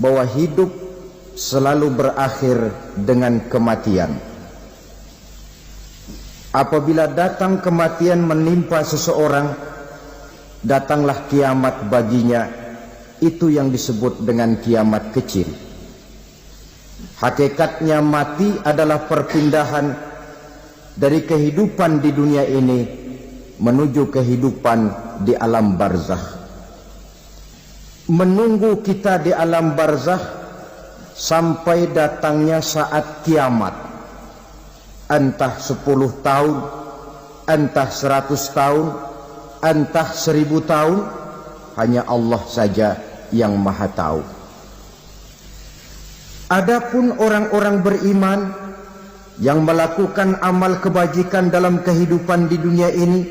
bahwa hidup selalu berakhir dengan kematian. Apabila datang kematian menimpa seseorang, datanglah kiamat baginya. Itu yang disebut dengan kiamat kecil. Hakikatnya mati adalah perpindahan dari kehidupan di dunia ini menuju kehidupan di alam barzakh. Menunggu kita di alam barzakh sampai datangnya saat kiamat, entah 10 tahun, entah 100 tahun, entah 1000 tahun, hanya Allah saja yang maha tahu. Adapun orang-orang beriman yang melakukan amal kebajikan dalam kehidupan di dunia ini,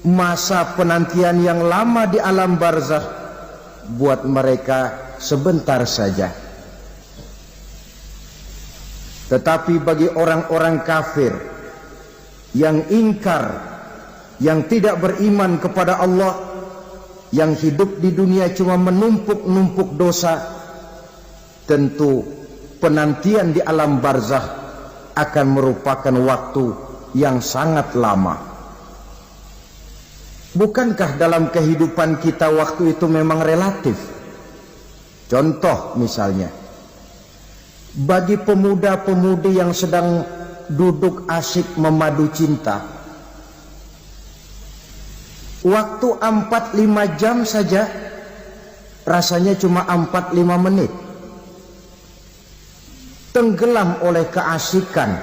masa penantian yang lama di alam barzakh buat mereka sebentar saja. Tetapi bagi orang-orang kafir yang ingkar, yang tidak beriman kepada Allah, yang hidup di dunia cuma menumpuk-numpuk dosa, tentu penantian di alam barzakh akan merupakan waktu yang sangat lama. Bukankah dalam kehidupan kita waktu itu memang relatif? Contoh misalnya, bagi pemuda-pemudi yang sedang duduk asyik memadu cinta, waktu 4-5 jam saja rasanya cuma 4-5 menit. Tenggelam oleh keasikan.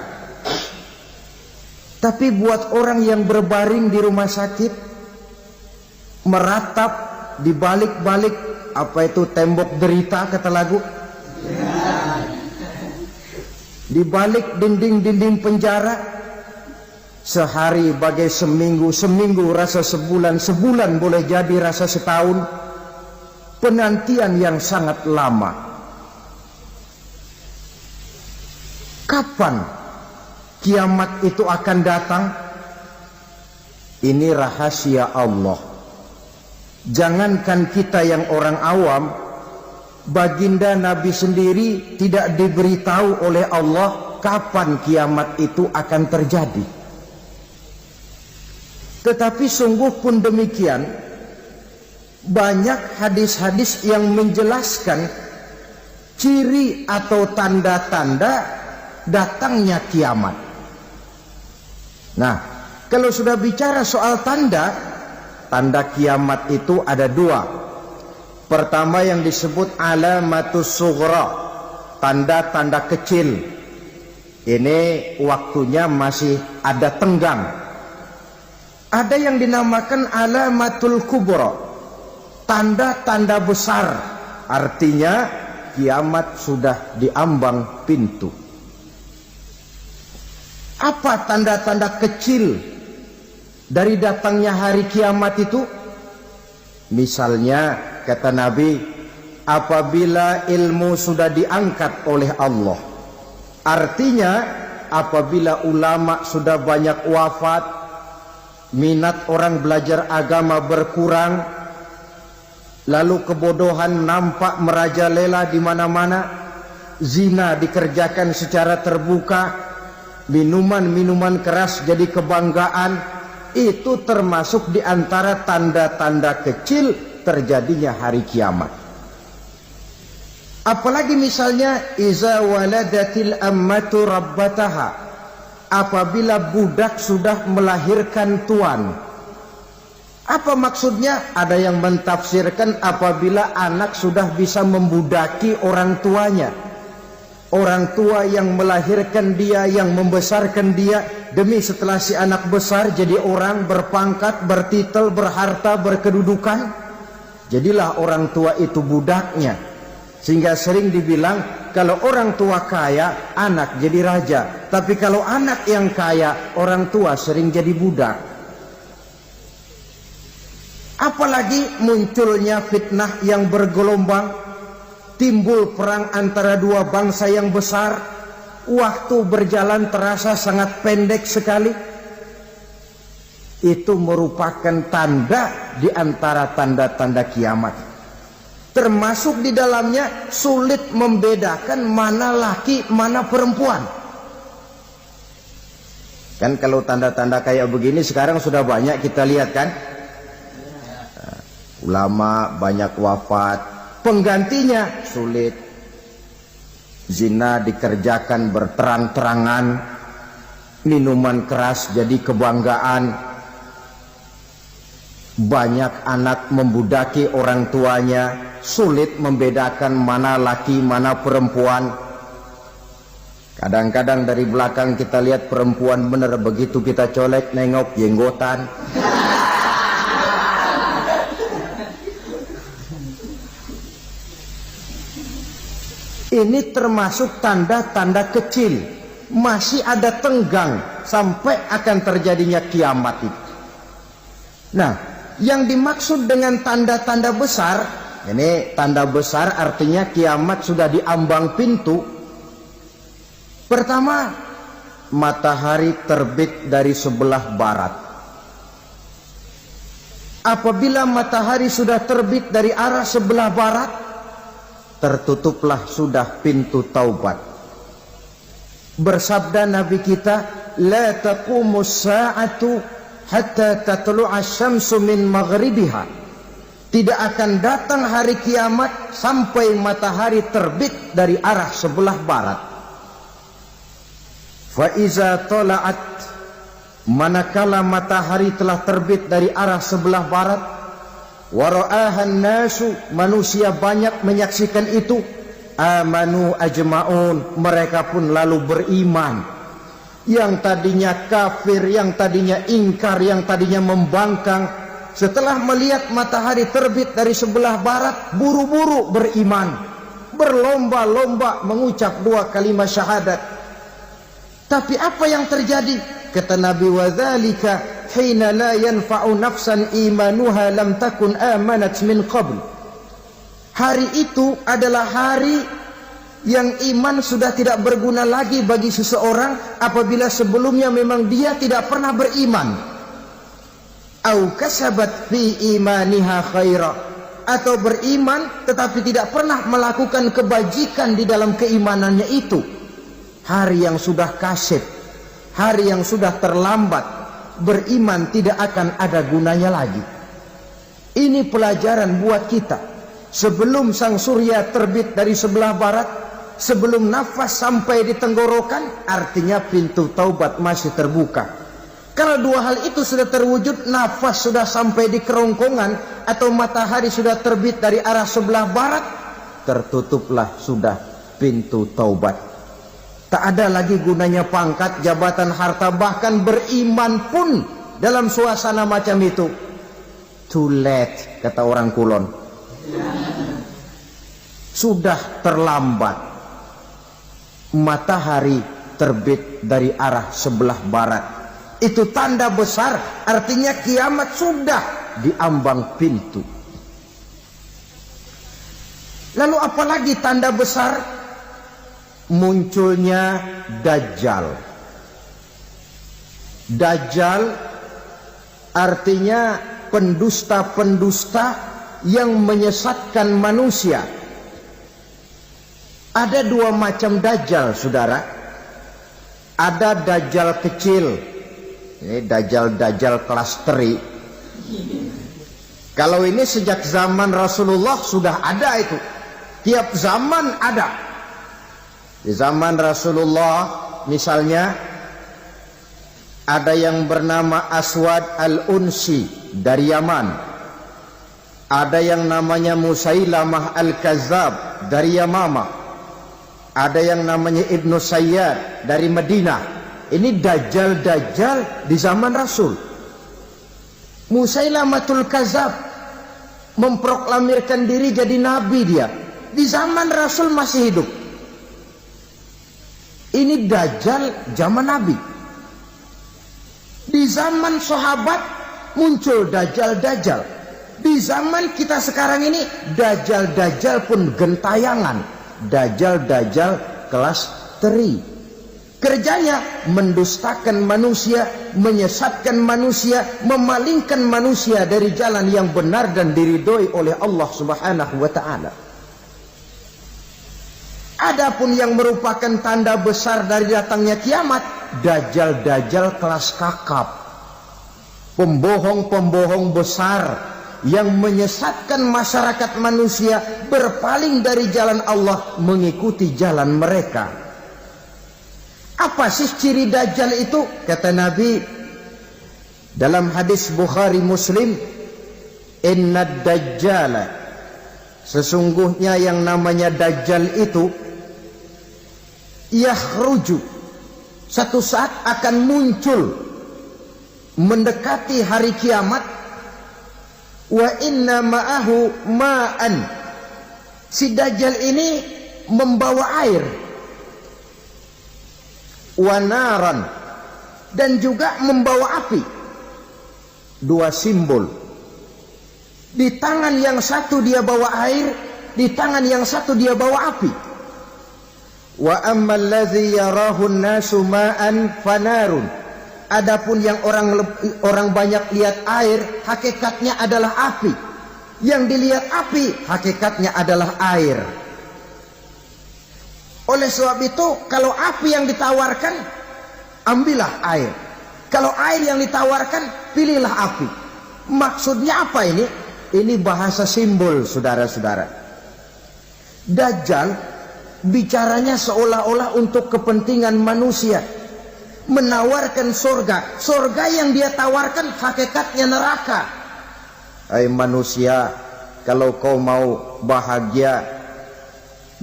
Tapi buat orang yang berbaring di rumah sakit, meratap di balik-balik apa itu tembok derita kata lagu, di balik dinding-dinding penjara, sehari bagai seminggu, seminggu rasa sebulan, sebulan boleh jadi rasa setahun. Penantian yang sangat lama. Kapan kiamat itu akan datang? Ini rahasia Allah. Jangankan kita yang orang awam, baginda Nabi sendiri tidak diberitahu oleh Allah kapan kiamat itu akan terjadi. Tetapi sungguh pun demikian, banyak hadis-hadis yang menjelaskan ciri atau tanda-tanda datangnya kiamat. Nah, kalau sudah bicara soal tanda kiamat itu ada 2. Pertama yang disebut alamatus sughra, tanda-tanda kecil. Ini waktunya masih ada tenggang. Ada yang dinamakan alamatul kubra, tanda-tanda besar. Artinya kiamat sudah diambang pintu. Apa tanda-tanda kecil dari datangnya hari kiamat itu? Misalnya kata Nabi, apabila ilmu sudah diangkat oleh Allah, artinya apabila ulama sudah banyak wafat, minat orang belajar agama berkurang, lalu kebodohan nampak merajalela di mana-mana, zina dikerjakan secara terbuka, minuman-minuman keras jadi kebanggaan. Itu termasuk di antara tanda-tanda kecil terjadinya hari kiamat. Apalagi misalnya iza waladatil ammatu rabbataha, apabila budak sudah melahirkan tuan. Apa maksudnya? Ada yang mentafsirkan apabila anak sudah bisa membudaki orang tuanya. Orang tua yang melahirkan dia, yang membesarkan dia, demi setelah si anak besar jadi orang berpangkat, bertitel, berharta, berkedudukan, jadilah orang tua itu budaknya. Sehingga sering dibilang kalau orang tua kaya, anak jadi raja. Tapi kalau anak yang kaya, orang tua sering jadi budak. Apalagi munculnya fitnah yang bergelombang, timbul perang antara dua bangsa yang besar, waktu berjalan terasa sangat pendek sekali. Itu merupakan tanda di antara tanda-tanda kiamat. Termasuk di dalamnya sulit membedakan mana laki, mana perempuan. Kan kalau tanda-tanda kayak begini sekarang sudah banyak kita lihat kan. Ulama banyak wafat, penggantinya sulit. Zina dikerjakan berterang-terangan, minuman keras jadi kebanggaan. Banyak anak membudaki orang tuanya, sulit membedakan mana laki mana perempuan. Kadang-kadang dari belakang kita lihat perempuan bener, begitu kita colek nengok jenggotan. Ini termasuk tanda-tanda kecil, masih ada tenggang sampai akan terjadinya kiamat itu. Nah, yang dimaksud dengan tanda-tanda besar, ini tanda besar artinya kiamat sudah di ambang pintu. Pertama, matahari terbit dari sebelah barat. Apabila matahari sudah terbit dari arah sebelah barat, tertutuplah sudah pintu taubat. Bersabda Nabi kita, la taqumus sa'atu hatta tatlu'a syamsu min maghribiha. Tidak akan datang hari kiamat sampai matahari terbit dari arah sebelah barat. Fa iza tala'at, manakala matahari telah terbit dari arah sebelah barat, wa ra'ahan nasu, manusia banyak menyaksikan itu, amanu ajma'un, mereka pun lalu beriman. Yang tadinya kafir, yang tadinya ingkar, yang tadinya membangkang, setelah melihat matahari terbit dari sebelah barat, buru-buru beriman, berlomba-lomba mengucap 2 kalimat syahadat. Tapi apa yang terjadi? Kata Nabi, wadzalika hina la yanfa'u nafsan imanuha lam takun amanat min qabl. Hari itu adalah hari yang iman sudah tidak berguna lagi bagi seseorang apabila sebelumnya memang dia tidak pernah beriman. Au kasabat fi imaniha khaira, atau beriman tetapi tidak pernah melakukan kebajikan di dalam keimanannya itu. Hari yang sudah kasib, hari yang sudah terlambat, beriman tidak akan ada gunanya lagi. Ini pelajaran buat kita. Sebelum sang surya terbit dari sebelah barat, sebelum nafas sampai di tenggorokan, artinya pintu taubat masih terbuka. Kalau 2 hal itu sudah terwujud, nafas sudah sampai di kerongkongan atau matahari sudah terbit dari arah sebelah barat, tertutuplah sudah pintu taubat. Tak ada lagi gunanya pangkat, jabatan, harta, bahkan beriman pun dalam suasana macam itu. Too late, kata orang Kulon. Sudah terlambat. Matahari terbit dari arah sebelah barat. Itu tanda besar, artinya kiamat sudah di ambang pintu. Lalu apalagi tanda besar? Munculnya Dajjal. Dajjal artinya pendusta-pendusta yang menyesatkan manusia. Ada 2 macam Dajjal, saudara. Ada Dajjal kecil, ini Dajjal kelas teri. Kalau ini sejak zaman Rasulullah sudah ada itu. Tiap zaman ada. Di zaman Rasulullah misalnya ada yang bernama Aswad al-Unsi dari Yaman. Ada yang namanya Musailamah al-Kazzab dari Yamama. Ada yang namanya Ibnu Sayyad dari Madinah. Ini Dajjal-Dajjal di zaman Rasul. Musailamatul Kazzab memproklamirkan diri jadi nabi dia. Di zaman Rasul masih hidup. Ini Dajjal zaman Nabi. Di zaman sahabat muncul Dajjal-Dajjal. Di zaman kita sekarang ini Dajjal-Dajjal pun gentayangan. Dajjal-Dajjal kelas teri. Kerjanya mendustakan manusia, menyesatkan manusia, memalingkan manusia dari jalan yang benar dan diridhoi oleh Allah Subhanahu wa taala. Adapun yang merupakan tanda besar dari datangnya kiamat, dajjal-dajjal kelas kakap, pembohong-pembohong besar yang menyesatkan masyarakat manusia berpaling dari jalan Allah mengikuti jalan mereka. Apa sih ciri dajjal itu? Kata Nabi dalam hadis Bukhari Muslim, "Inna dajjala", sesungguhnya yang namanya dajjal itu yakhruju, satu saat akan muncul mendekati hari kiamat, wa inna ma'ahu ma'an, si dajjal ini membawa air, wanaran, dan juga membawa api. Dua simbol. Di tangan yang satu dia bawa air, di tangan yang satu dia bawa api. Wa ammal ladzi yarahu an-nasu ma'an fanarun. Adapun yang orang banyak lihat air, hakikatnya adalah api. Yang dilihat api, hakikatnya adalah air. Oleh sebab itu, kalau api yang ditawarkan, ambillah air. Kalau air yang ditawarkan, pilihlah api. Maksudnya apa ini? Ini bahasa simbol, saudara-saudara. Dajjal bicaranya seolah-olah untuk kepentingan manusia. Menawarkan surga. Surga yang dia tawarkan hakikatnya neraka. Hai manusia, kalau kau mau bahagia,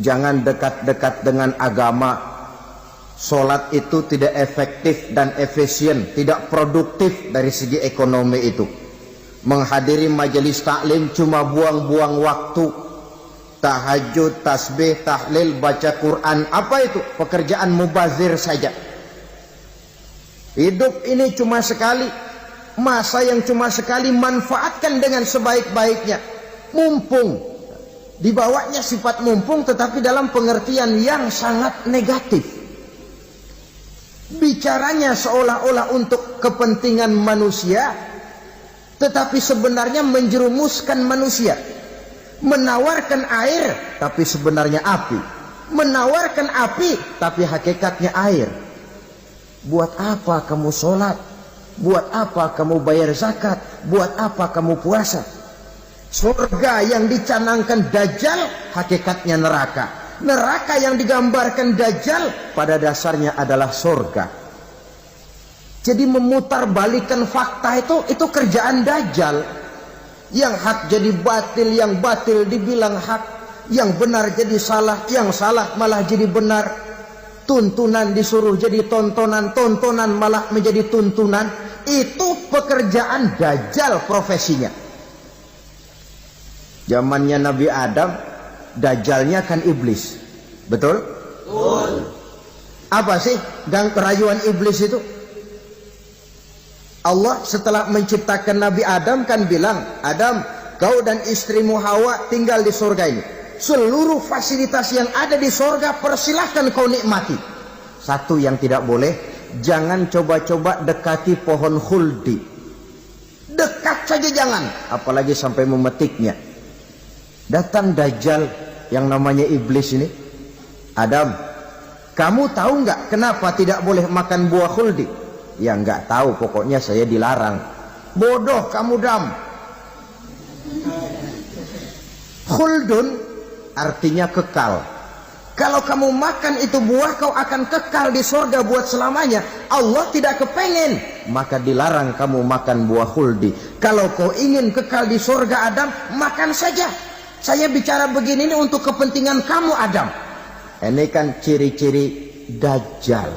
jangan dekat-dekat dengan agama. Solat itu tidak efektif dan efisien, tidak produktif dari segi ekonomi itu. Menghadiri majelis taklim cuma buang-buang waktu. Tahajud, tasbih, tahlil, baca Quran, apa itu? Pekerjaan mubazir saja. Hidup ini cuma sekali, masa yang cuma sekali, manfaatkan dengan sebaik-baiknya. Mumpung, dibawanya sifat mumpung tetapi dalam pengertian yang sangat negatif. Bicaranya seolah-olah untuk kepentingan manusia, tetapi sebenarnya menjerumuskan manusia. Menawarkan air, tapi sebenarnya api. Menawarkan api, tapi hakikatnya air. Buat apa kamu sholat? Buat apa kamu bayar zakat? Buat apa kamu puasa? Surga yang dicanangkan dajjal, hakikatnya neraka. Neraka yang digambarkan dajjal, pada dasarnya adalah surga. Jadi memutarbalikkan fakta itu kerjaan dajjal. Yang hak jadi batil, yang batil dibilang hak, yang benar jadi salah, yang salah malah jadi benar. Tuntunan disuruh jadi tontonan, tontonan malah menjadi tuntunan. Itu pekerjaan dajjal profesinya. Zamannya Nabi Adam, dajjalnya kan iblis. Betul? Betul. Apa sih gang kerayuan iblis itu? Allah setelah menciptakan Nabi Adam kan bilang, Adam, kau dan istrimu Hawa tinggal di surga ini. Seluruh fasilitas yang ada di surga persilahkan kau nikmati. Satu yang tidak boleh, jangan coba-coba dekati pohon khuldi. Dekat saja jangan, apalagi sampai memetiknya. Datang dajjal yang namanya iblis ini. Adam, kamu tahu nggak kenapa tidak boleh makan buah khuldi? Ya nggak tahu, pokoknya saya dilarang. Bodoh kamu Dam. Khuldun artinya kekal. Kalau kamu makan itu buah, kau akan kekal di surga buat selamanya. Allah tidak kepengen, maka dilarang kamu makan buah khuldi. Kalau kau ingin kekal di surga Adam, makan saja. Saya bicara begini ini untuk kepentingan kamu Adam. Ini kan ciri-ciri dajjal.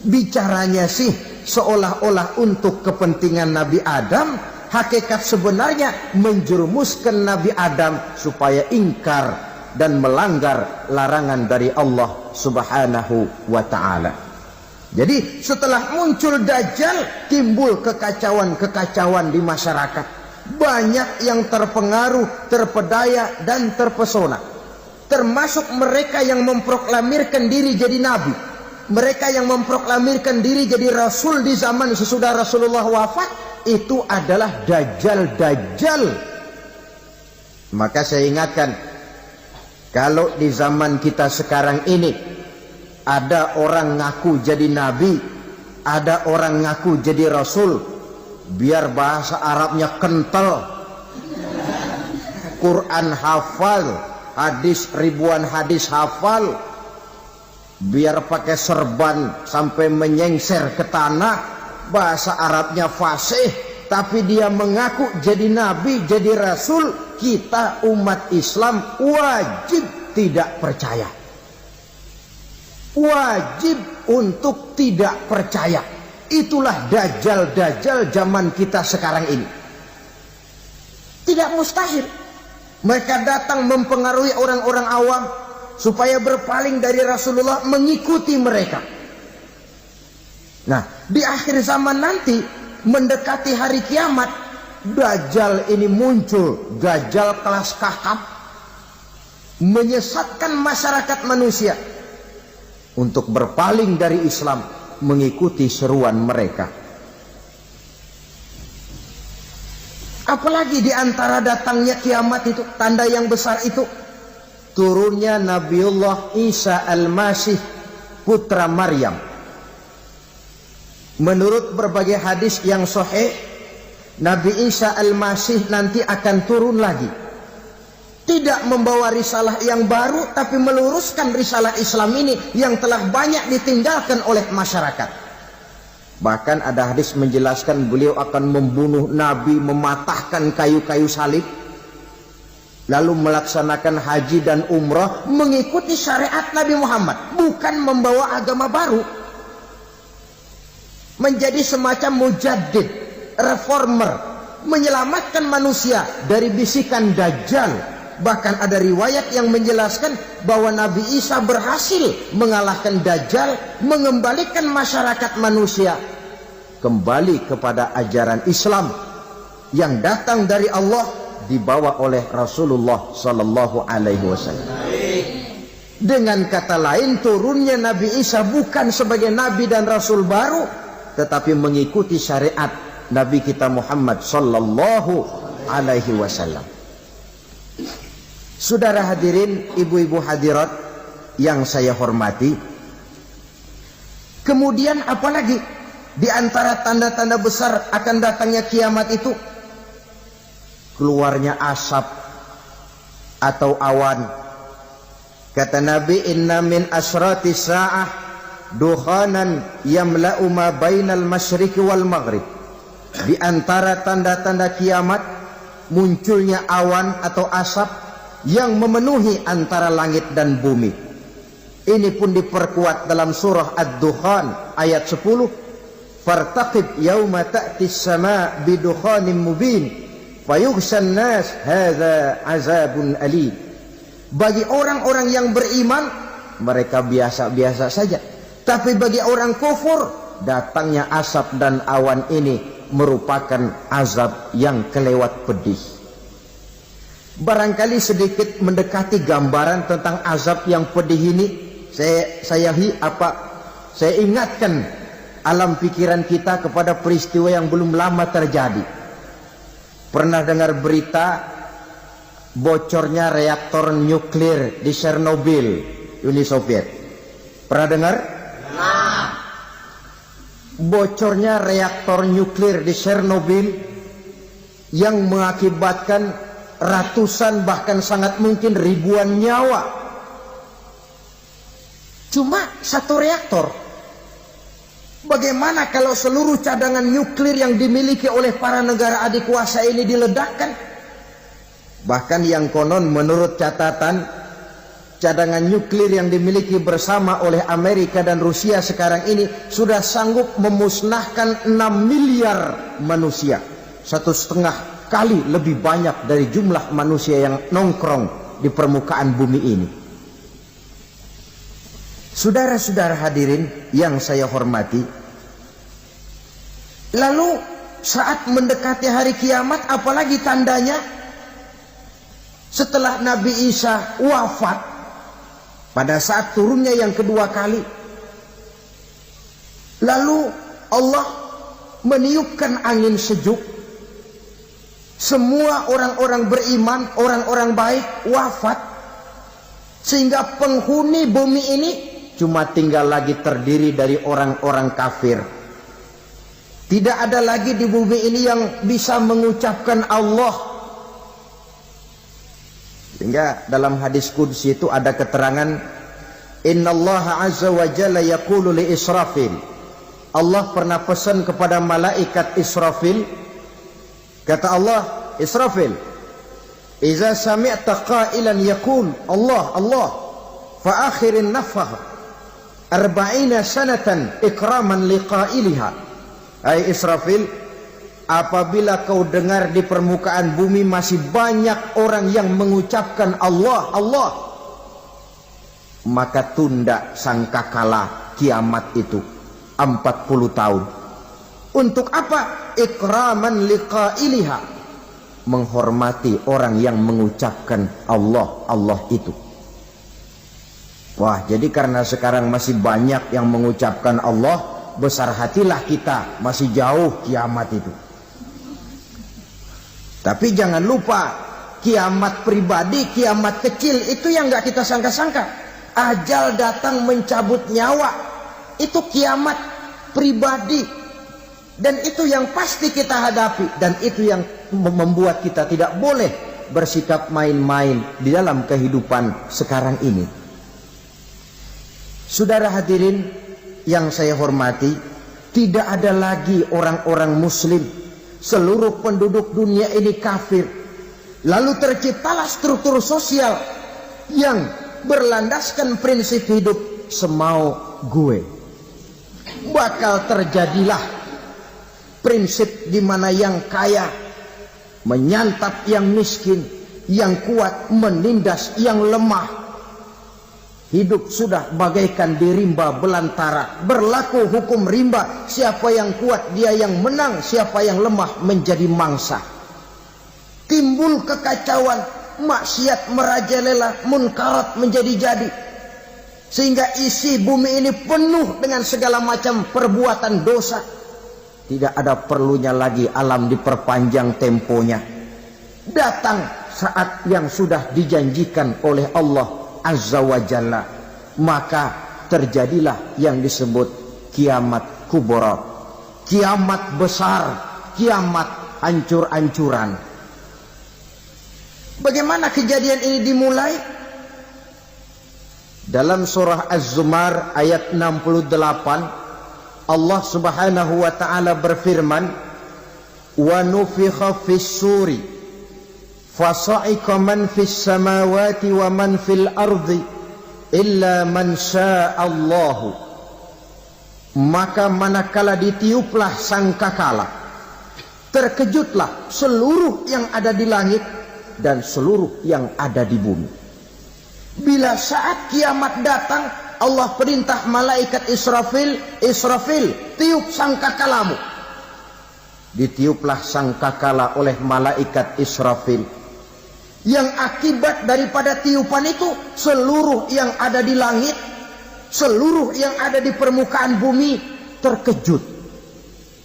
Bicaranya sih seolah-olah untuk kepentingan Nabi Adam, hakikat sebenarnya menjerumuskan Nabi Adam supaya ingkar dan melanggar larangan dari Allah Subhanahu wa ta'ala. Jadi setelah muncul dajjal, timbul kekacauan-kekacauan di masyarakat. Banyak yang terpengaruh, terpedaya dan terpesona. Termasuk mereka yang memproklamirkan diri jadi nabi. mereka yang memproklamirkan diri jadi rasul di zaman sesudah Rasulullah wafat, itu adalah dajjal-dajjal. Maka saya ingatkan, kalau di zaman kita sekarang ini ada orang ngaku jadi nabi, ada orang ngaku jadi rasul, biar bahasa Arabnya kental, Quran hafal, hadis ribuan hadis hafal, biar pakai serban sampai menyengser ke tanah, bahasa Arabnya fasih, tapi dia mengaku jadi nabi, jadi rasul, kita umat Islam wajib tidak percaya. Wajib untuk tidak percaya. Itulah dajjal-dajjal zaman kita sekarang ini. Tidak mustahil mereka datang mempengaruhi orang-orang awam supaya berpaling dari Rasulullah, mengikuti mereka. Nah, di akhir zaman nanti, mendekati hari kiamat, dajjal ini muncul, dajjal kelas kakap, menyesatkan masyarakat manusia untuk berpaling dari Islam, mengikuti seruan mereka. Apalagi di antara datangnya kiamat itu, tanda yang besar itu, turunnya Nabiullah Isa al-Masih, putra Maryam. Menurut berbagai hadis yang sahih, Nabi Isa al-Masih nanti akan turun lagi, tidak membawa risalah yang baru, tapi meluruskan risalah Islam ini yang telah banyak ditinggalkan oleh masyarakat. Bahkan ada hadis menjelaskan beliau akan membunuh Nabi, mematahkan kayu-kayu salib, lalu melaksanakan haji dan umrah mengikuti syariat Nabi Muhammad, bukan membawa agama baru. Menjadi semacam mujaddid, reformer, menyelamatkan manusia dari bisikan dajjal. Bahkan ada riwayat yang menjelaskan bahwa Nabi Isa berhasil mengalahkan dajjal, mengembalikan masyarakat manusia kembali kepada ajaran Islam yang datang dari Allah, dibawa oleh Rasulullah sallallahu alaihi wasallam. Dengan kata lain, turunnya Nabi Isa bukan sebagai nabi dan rasul baru, tetapi mengikuti syariat Nabi kita Muhammad sallallahu alaihi wasallam. Saudara hadirin, ibu-ibu hadirat yang saya hormati, kemudian apalagi di antara tanda-tanda besar akan datangnya kiamat itu? Keluarnya asap atau awan. Kata Nabi, inna min asrati sa'ah dukhanan yamla'u ma bainal masyriqi wal maghrib. Di antara tanda-tanda kiamat, munculnya awan atau asap yang memenuhi antara langit dan bumi. Ini pun diperkuat dalam surah Ad-Dukhan ayat 10. Fartaqib yauma ta'ti as-sama' bidukhanin mubin fayughshan nas hadza azabun alim. Bagi orang-orang yang beriman, mereka biasa-biasa saja. Tapi bagi orang kufur, datangnya asap dan awan ini merupakan azab yang kelewat pedih. Barangkali sedikit mendekati gambaran tentang azab yang pedih ini, saya ingatkan alam pikiran kita kepada peristiwa yang belum lama terjadi. Pernah dengar berita bocornya reaktor nuklir di Chernobyl, Uni Soviet? Pernah dengar? Nah. Bocornya reaktor nuklir di Chernobyl yang mengakibatkan ratusan bahkan sangat mungkin ribuan nyawa. Cuma satu reaktor. Bagaimana kalau seluruh cadangan nuklir yang dimiliki oleh para negara adik kuasa ini diledakkan? Bahkan yang konon menurut catatan, cadangan nuklir yang dimiliki bersama oleh Amerika dan Rusia sekarang ini sudah sanggup memusnahkan 6 miliar manusia. 1,5 kali lebih banyak dari jumlah manusia yang nongkrong di permukaan bumi ini. Saudara-saudara hadirin yang saya hormati, lalu saat mendekati hari kiamat, apalagi tandanya? Setelah Nabi Isa wafat, pada saat turunnya yang kedua kali, Lalu Allah meniupkan angin sejuk. Semua orang-orang beriman, orang-orang baik wafat. Sehingga penghuni bumi ini cuma tinggal lagi terdiri dari orang-orang kafir. Tidak ada lagi di bumi ini yang bisa mengucapkan Allah. Sehingga dalam hadis qudsi itu ada keterangan, Innallaha azza wa jalla yaqulu li Israfil. Allah pernah pesan kepada malaikat Israfil. Kata Allah, Israfil, Iza sami'ta qailan yaqul Allah Allah fa akhirin nafah 40 sanatan ikraman liqailiha. Hai Israfil, apabila kau dengar di permukaan bumi masih banyak orang yang mengucapkan Allah Allah, maka tunda sangkakala kiamat itu 40 tahun. Untuk apa? Ikraman liqailiha, menghormati orang yang mengucapkan Allah Allah itu. Wah, jadi karena sekarang masih banyak yang mengucapkan Allah, besar hatilah kita, masih jauh kiamat itu. Tapi jangan lupa, kiamat pribadi, kiamat kecil itu yang gak kita sangka-sangka. Ajal datang mencabut nyawa, itu kiamat pribadi. Dan itu yang pasti kita hadapi. Dan itu yang membuat kita tidak boleh bersikap main-main di dalam kehidupan sekarang ini. Saudara hadirin yang saya hormati, tidak ada lagi orang-orang muslim. Seluruh penduduk dunia ini kafir. Lalu terciptalah struktur sosial yang berlandaskan prinsip hidup semau gue. Bakal terjadilah prinsip di mana yang kaya menyantap yang miskin, yang kuat menindas yang lemah. Hidup sudah bagaikan di rimba belantara. Berlaku hukum rimba, siapa yang kuat dia yang menang, siapa yang lemah menjadi mangsa. Timbul kekacauan, maksiat merajalela, munkarat menjadi-jadi. Sehingga isi bumi ini penuh dengan segala macam perbuatan dosa. Tidak ada perlunya lagi alam diperpanjang temponya. Datang saat yang sudah dijanjikan oleh Allah Azza wa Jalla, maka terjadilah yang disebut kiamat kubra, kiamat besar, kiamat hancur-hancuran. Bagaimana kejadian ini dimulai? Dalam surah Az-Zumar ayat 68, Allah subhanahu wa ta'ala berfirman, wa nufikha fis suri fasa'iqa man fis samawati wa man fil ardi illa man sya'allahu. Maka manakala ditiuplah sangkakala, terkejutlah seluruh yang ada di langit dan seluruh yang ada di bumi. Bila saat kiamat datang, Allah perintah malaikat Israfil, Israfil, tiup sangkakalamu. Ditiuplah sangkakala oleh malaikat Israfil. Yang akibat daripada tiupan itu, seluruh yang ada di langit, seluruh yang ada di permukaan bumi terkejut.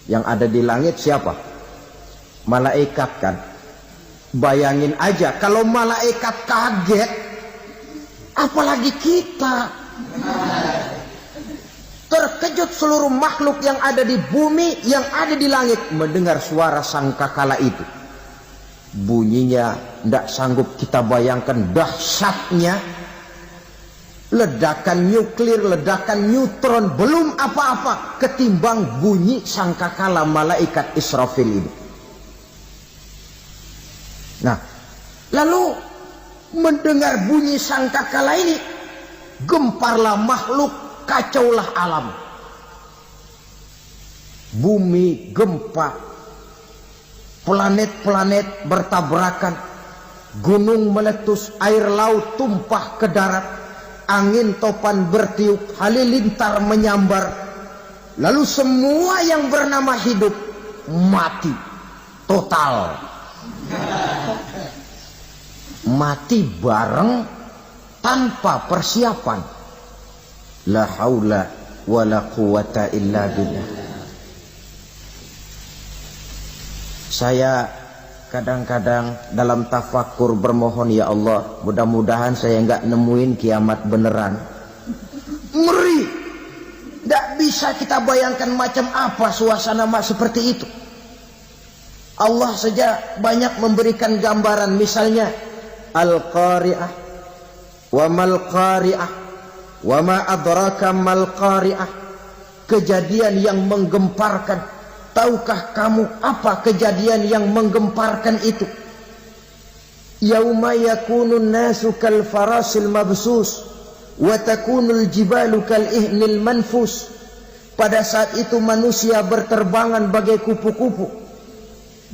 Yang ada di langit siapa? Malaikat kan. Bayangin aja kalau malaikat kaget, apalagi kita. Terkejut seluruh makhluk yang ada di bumi, yang ada di langit mendengar suara sangkakala itu. Bunyinya tidak sanggup kita bayangkan dahsyatnya. Ledakan nuklir, ledakan neutron, belum apa-apa ketimbang bunyi sangkakala malaikat Israfil ini. Nah, lalu mendengar bunyi sangkakala ini, gemparlah makhluk, kacaulah alam. Bumi gempa, planet-planet bertabrakan, gunung meletus, air laut tumpah ke darat, angin topan bertiup, halilintar menyambar. Lalu semua yang bernama hidup mati total. Mati bareng tanpa persiapan. La haula wala quwwata illa billah. Saya kadang-kadang dalam tafakur bermohon, ya Allah, mudah-mudahan saya enggak nemuin kiamat beneran. Ngeri. Tidak bisa kita bayangkan macam apa suasana seperti itu. Allah saja banyak memberikan gambaran, misalnya Al-Qari'ah, wa mal qari'ah, wa ma adraka mal qari'ah. Kejadian yang menggemparkan. Tahukah kamu apa kejadian yang menggemparkan itu? Yauma yakunun nasu kal farasil mabsus wa takunul jibalu kal ihnil manfus. Pada saat itu manusia berterbangan bagai kupu-kupu.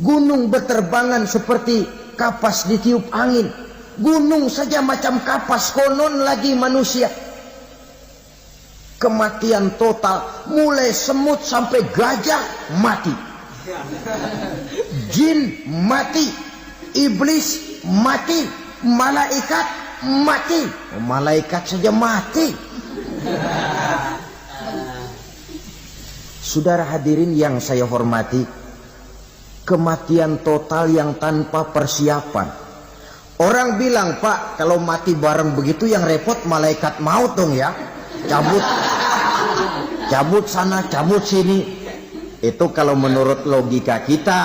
Gunung berterbangan seperti kapas ditiup angin. Gunung saja macam kapas, konon lagi manusia. Kematian total, mulai semut sampai gajah mati, jin mati, iblis mati, malaikat mati. Malaikat saja mati. Saudara hadirin yang saya hormati, kematian total yang tanpa persiapan. Orang bilang, Pak, kalau mati bareng begitu yang repot malaikat maut dong ya. Cabut sana, cabut sini. Itu kalau menurut logika kita,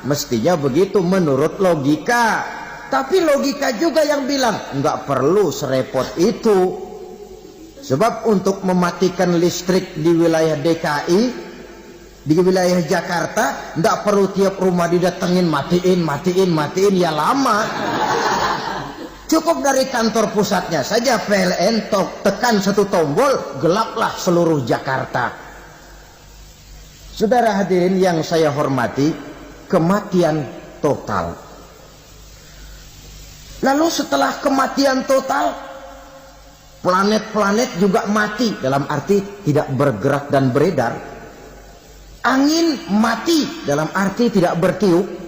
mestinya begitu menurut logika. Tapi logika juga yang bilang nggak perlu serepot itu. Sebab untuk mematikan listrik di wilayah DKI, di wilayah Jakarta, nggak perlu tiap rumah didatengin matiin ya lama. Cukup dari kantor pusatnya saja PLN tekan satu tombol, gelaplah seluruh Jakarta. Saudara hadirin yang saya hormati, kematian total. Lalu setelah kematian total, planet-planet juga mati, dalam arti tidak bergerak dan beredar. Angin mati, dalam arti tidak bertiup.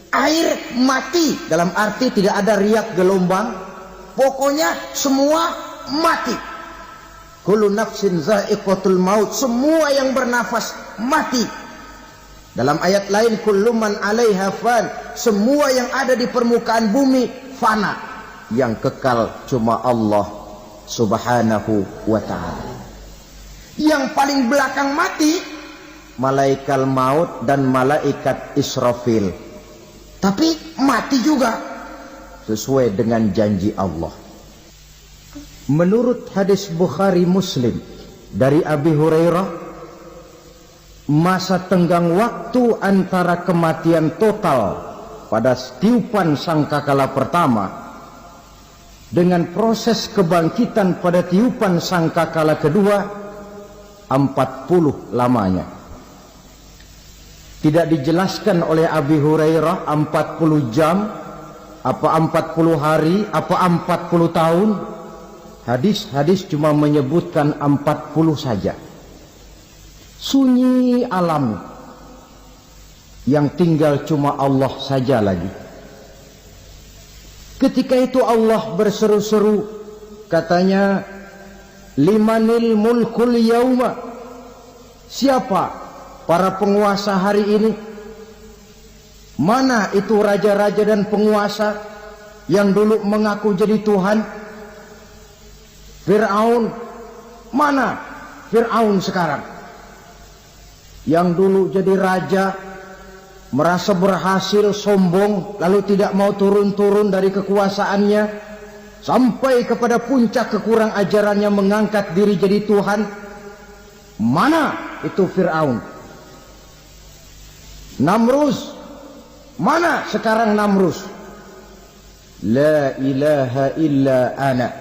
Air mati, dalam arti tidak ada riak gelombang. Pokoknya semua mati. Kullu nafsin za'iqatul maut. Semua yang bernafas mati. Dalam ayat lain, kullu man 'alaiha fan. Semua yang ada di permukaan bumi fana. Yang kekal cuma Allah Subhanahu wa ta'ala. Yang paling belakang mati malaikat maut dan malaikat Israfil. Tapi mati juga sesuai dengan janji Allah. Menurut hadis Bukhari Muslim dari Abi Hurairah, masa tenggang waktu antara kematian total pada tiupan sangkakala pertama dengan proses kebangkitan pada tiupan sangkakala kedua 40 lamanya. Tidak dijelaskan oleh Abi Hurairah 40 jam, apa 40 hari, apa 40 tahun. Hadis-hadis cuma menyebutkan 40 saja. Sunyi alam, yang tinggal cuma Allah saja lagi. Ketika itu Allah berseru-seru, katanya, limanil mulkul yauma. Siapa para penguasa hari ini? Mana itu raja-raja dan penguasa yang dulu mengaku jadi Tuhan? Fir'aun. Mana Fir'aun sekarang? Yang dulu jadi raja, merasa berhasil, sombong, lalu tidak mau turun-turun dari kekuasaannya, sampai kepada puncak kekurang ajarannya mengangkat diri jadi Tuhan. Mana itu Fir'aun? Namrus. Mana sekarang Namrus? La ilaha illa ana.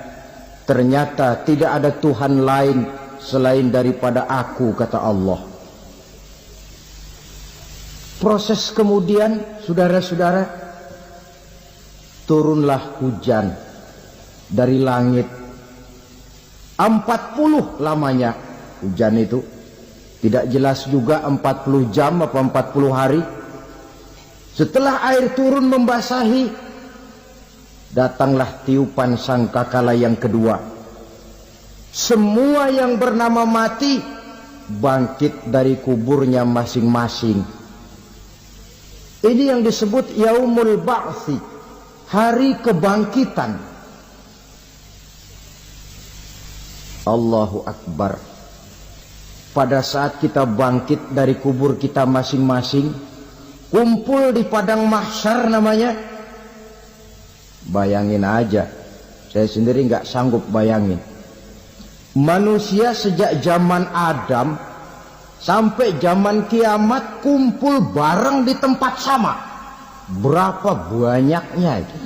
Ternyata tidak ada Tuhan lain selain daripada aku, kata Allah. Proses kemudian, saudara-saudara, turunlah hujan dari langit. 40 lamanya hujan itu. Tidak jelas juga 40 jam apa 40 hari. Setelah air turun membasahi, datanglah tiupan sangkakala yang kedua. semua yang bernama mati bangkit dari kuburnya masing-masing. Ini yang disebut yaumul ba'tsi, hari kebangkitan. Allahu Akbar. Pada saat kita bangkit dari kubur kita masing-masing, kumpul di padang mahsyar namanya. Bayangin aja, saya sendiri nggak sanggup bayangin. Manusia sejak zaman Adam sampai zaman kiamat kumpul bareng di tempat sama. Berapa banyaknya itu?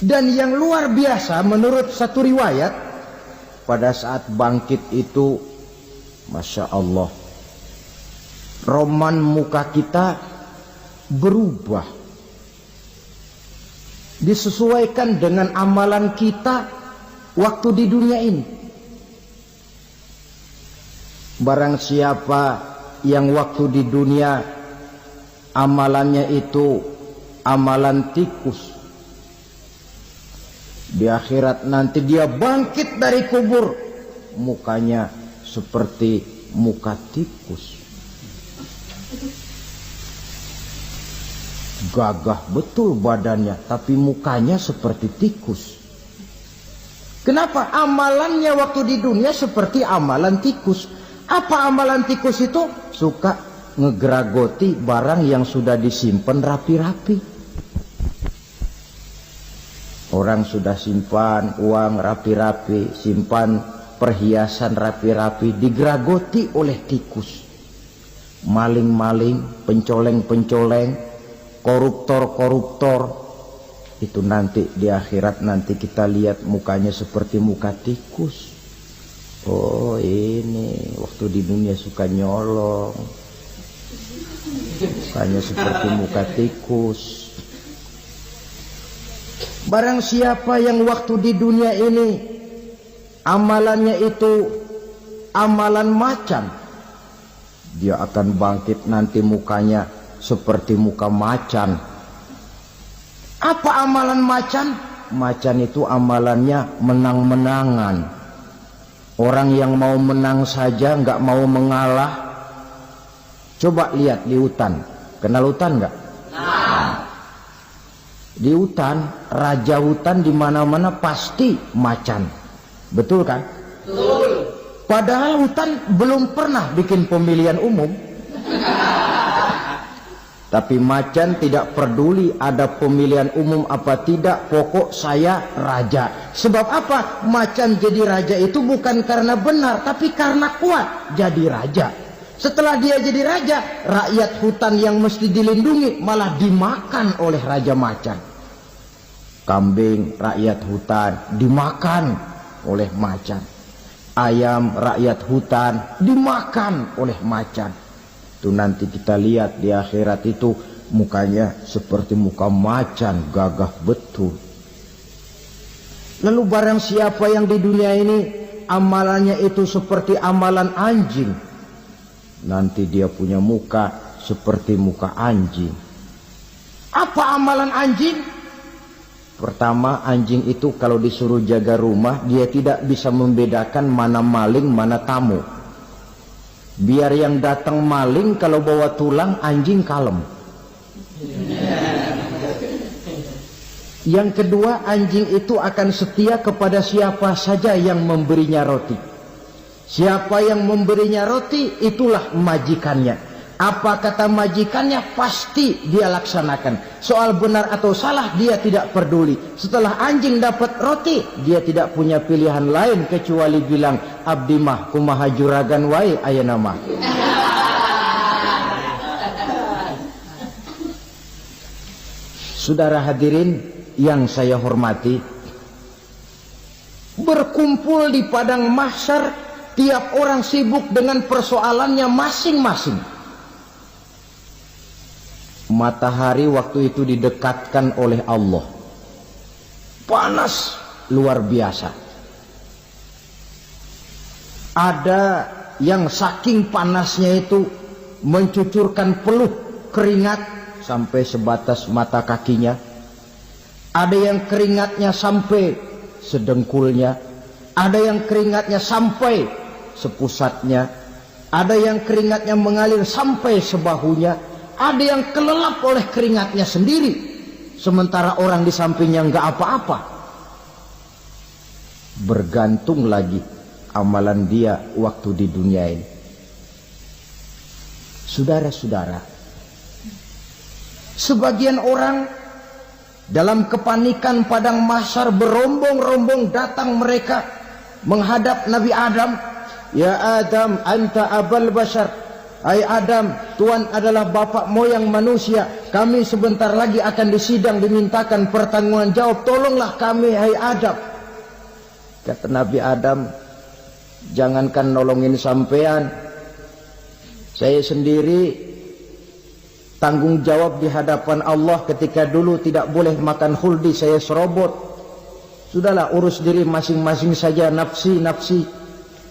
Dan yang luar biasa menurut satu riwayat, pada saat bangkit itu, Masya Allah, roman muka kita berubah, disesuaikan dengan amalan kita waktu di dunia ini. Barang siapa yang waktu di dunia amalannya itu amalan tikus, di akhirat nanti dia bangkit dari kubur, mukanya seperti muka tikus. Gagah betul badannya, tapi mukanya seperti tikus. Kenapa? Amalannya waktu di dunia seperti amalan tikus. Apa amalan tikus itu? Suka ngegeragoti barang yang sudah disimpan rapi-rapi. Orang sudah simpan uang rapi-rapi, simpan perhiasan rapi-rapi, digeragoti oleh tikus. Maling-maling, pencoleng-pencoleng, koruptor-koruptor, itu nanti di akhirat nanti kita lihat mukanya seperti muka tikus. Oh, ini waktu di dunia suka nyolong, mukanya seperti muka tikus. Barang siapa yang waktu di dunia ini amalannya itu amalan macan, dia akan bangkit nanti mukanya seperti muka macan. Apa amalan macan? Macan itu amalannya menang-menangan. Orang yang mau menang saja nggak mau mengalah. Coba lihat di hutan, kenal hutan nggak? Di hutan, raja hutan di mana-mana pasti macan, betul kan? Betul. Padahal hutan belum pernah bikin pemilihan umum. Tapi macan tidak peduli ada pemilihan umum apa tidak, pokok saya raja. Sebab apa? Macan jadi raja itu bukan karena benar, tapi karena kuat jadi raja. Setelah dia jadi raja, rakyat hutan yang mesti dilindungi malah dimakan oleh raja macan. Kambing rakyat hutan dimakan oleh macan. Ayam rakyat hutan dimakan oleh macan. Itu nanti kita lihat di akhirat itu mukanya seperti muka macan, gagah betul. Lalu barang siapa yang di dunia ini amalannya itu seperti amalan anjing, nanti dia punya muka seperti muka anjing. Apa amalan anjing? Pertama, anjing itu kalau disuruh jaga rumah, dia tidak bisa membedakan mana maling, mana tamu. Biar yang datang maling, kalau bawa tulang, anjing kalem. Yang kedua, anjing itu akan setia kepada siapa saja yang memberinya roti. Siapa yang memberinya roti, itulah majikannya. Apa kata majikannya, pasti dia laksanakan. Soal benar atau salah, dia tidak peduli. Setelah anjing dapat roti, dia tidak punya pilihan lain kecuali bilang, abdi mah kumaha juragan wae ayeuna mah. Saudara hadirin yang saya hormati, berkumpul di padang mahsyar, tiap orang sibuk dengan persoalannya masing-masing. Matahari waktu itu didekatkan oleh Allah, panas luar biasa. Ada yang saking panasnya itu mencucurkan peluh keringat sampai sebatas mata kakinya, ada yang keringatnya sampai sedengkulnya, ada yang keringatnya sampai sepusatnya, ada yang keringatnya mengalir sampai sebahunya, ada yang kelelap oleh keringatnya sendiri, sementara orang di sampingnya enggak apa-apa. Bergantung lagi amalan dia waktu di dunia ini. Saudara-saudara, sebagian orang dalam kepanikan padang mahsyar berombong-rombong datang mereka menghadap Nabi Adam. Ya Adam, anta abal bashar. Hai Adam, Tuhan adalah bapak moyang manusia. Kami sebentar lagi akan disidang, dimintakan pertanggungan jawab. Tolonglah kami, hai Adam. Kata Nabi Adam, jangankan nolongin sampean, saya sendiri tanggung jawab di hadapan Allah ketika dulu tidak boleh makan khuldi, saya serobot. Sudahlah, urus diri masing-masing saja, nafsi.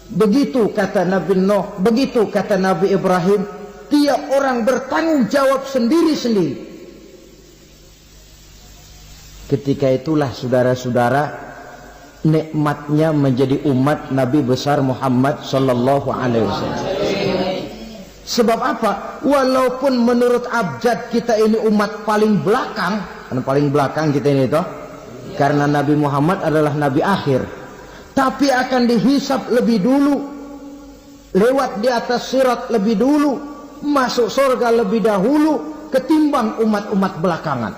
Begitu kata Nabi Nuh, begitu kata Nabi Ibrahim. Tiap orang bertanggung jawab sendiri-sendiri. Ketika itulah saudara-saudara, nikmatnya menjadi umat Nabi besar Muhammad sallallahu alaihi wasallam. Sebab apa? Walaupun menurut abjad kita ini umat paling belakang, kan paling belakang kita ini toh, karena Nabi Muhammad adalah Nabi akhir, tapi akan dihisap lebih dulu, lewat di atas sirat lebih dulu, masuk surga lebih dahulu ketimbang umat-umat belakangan.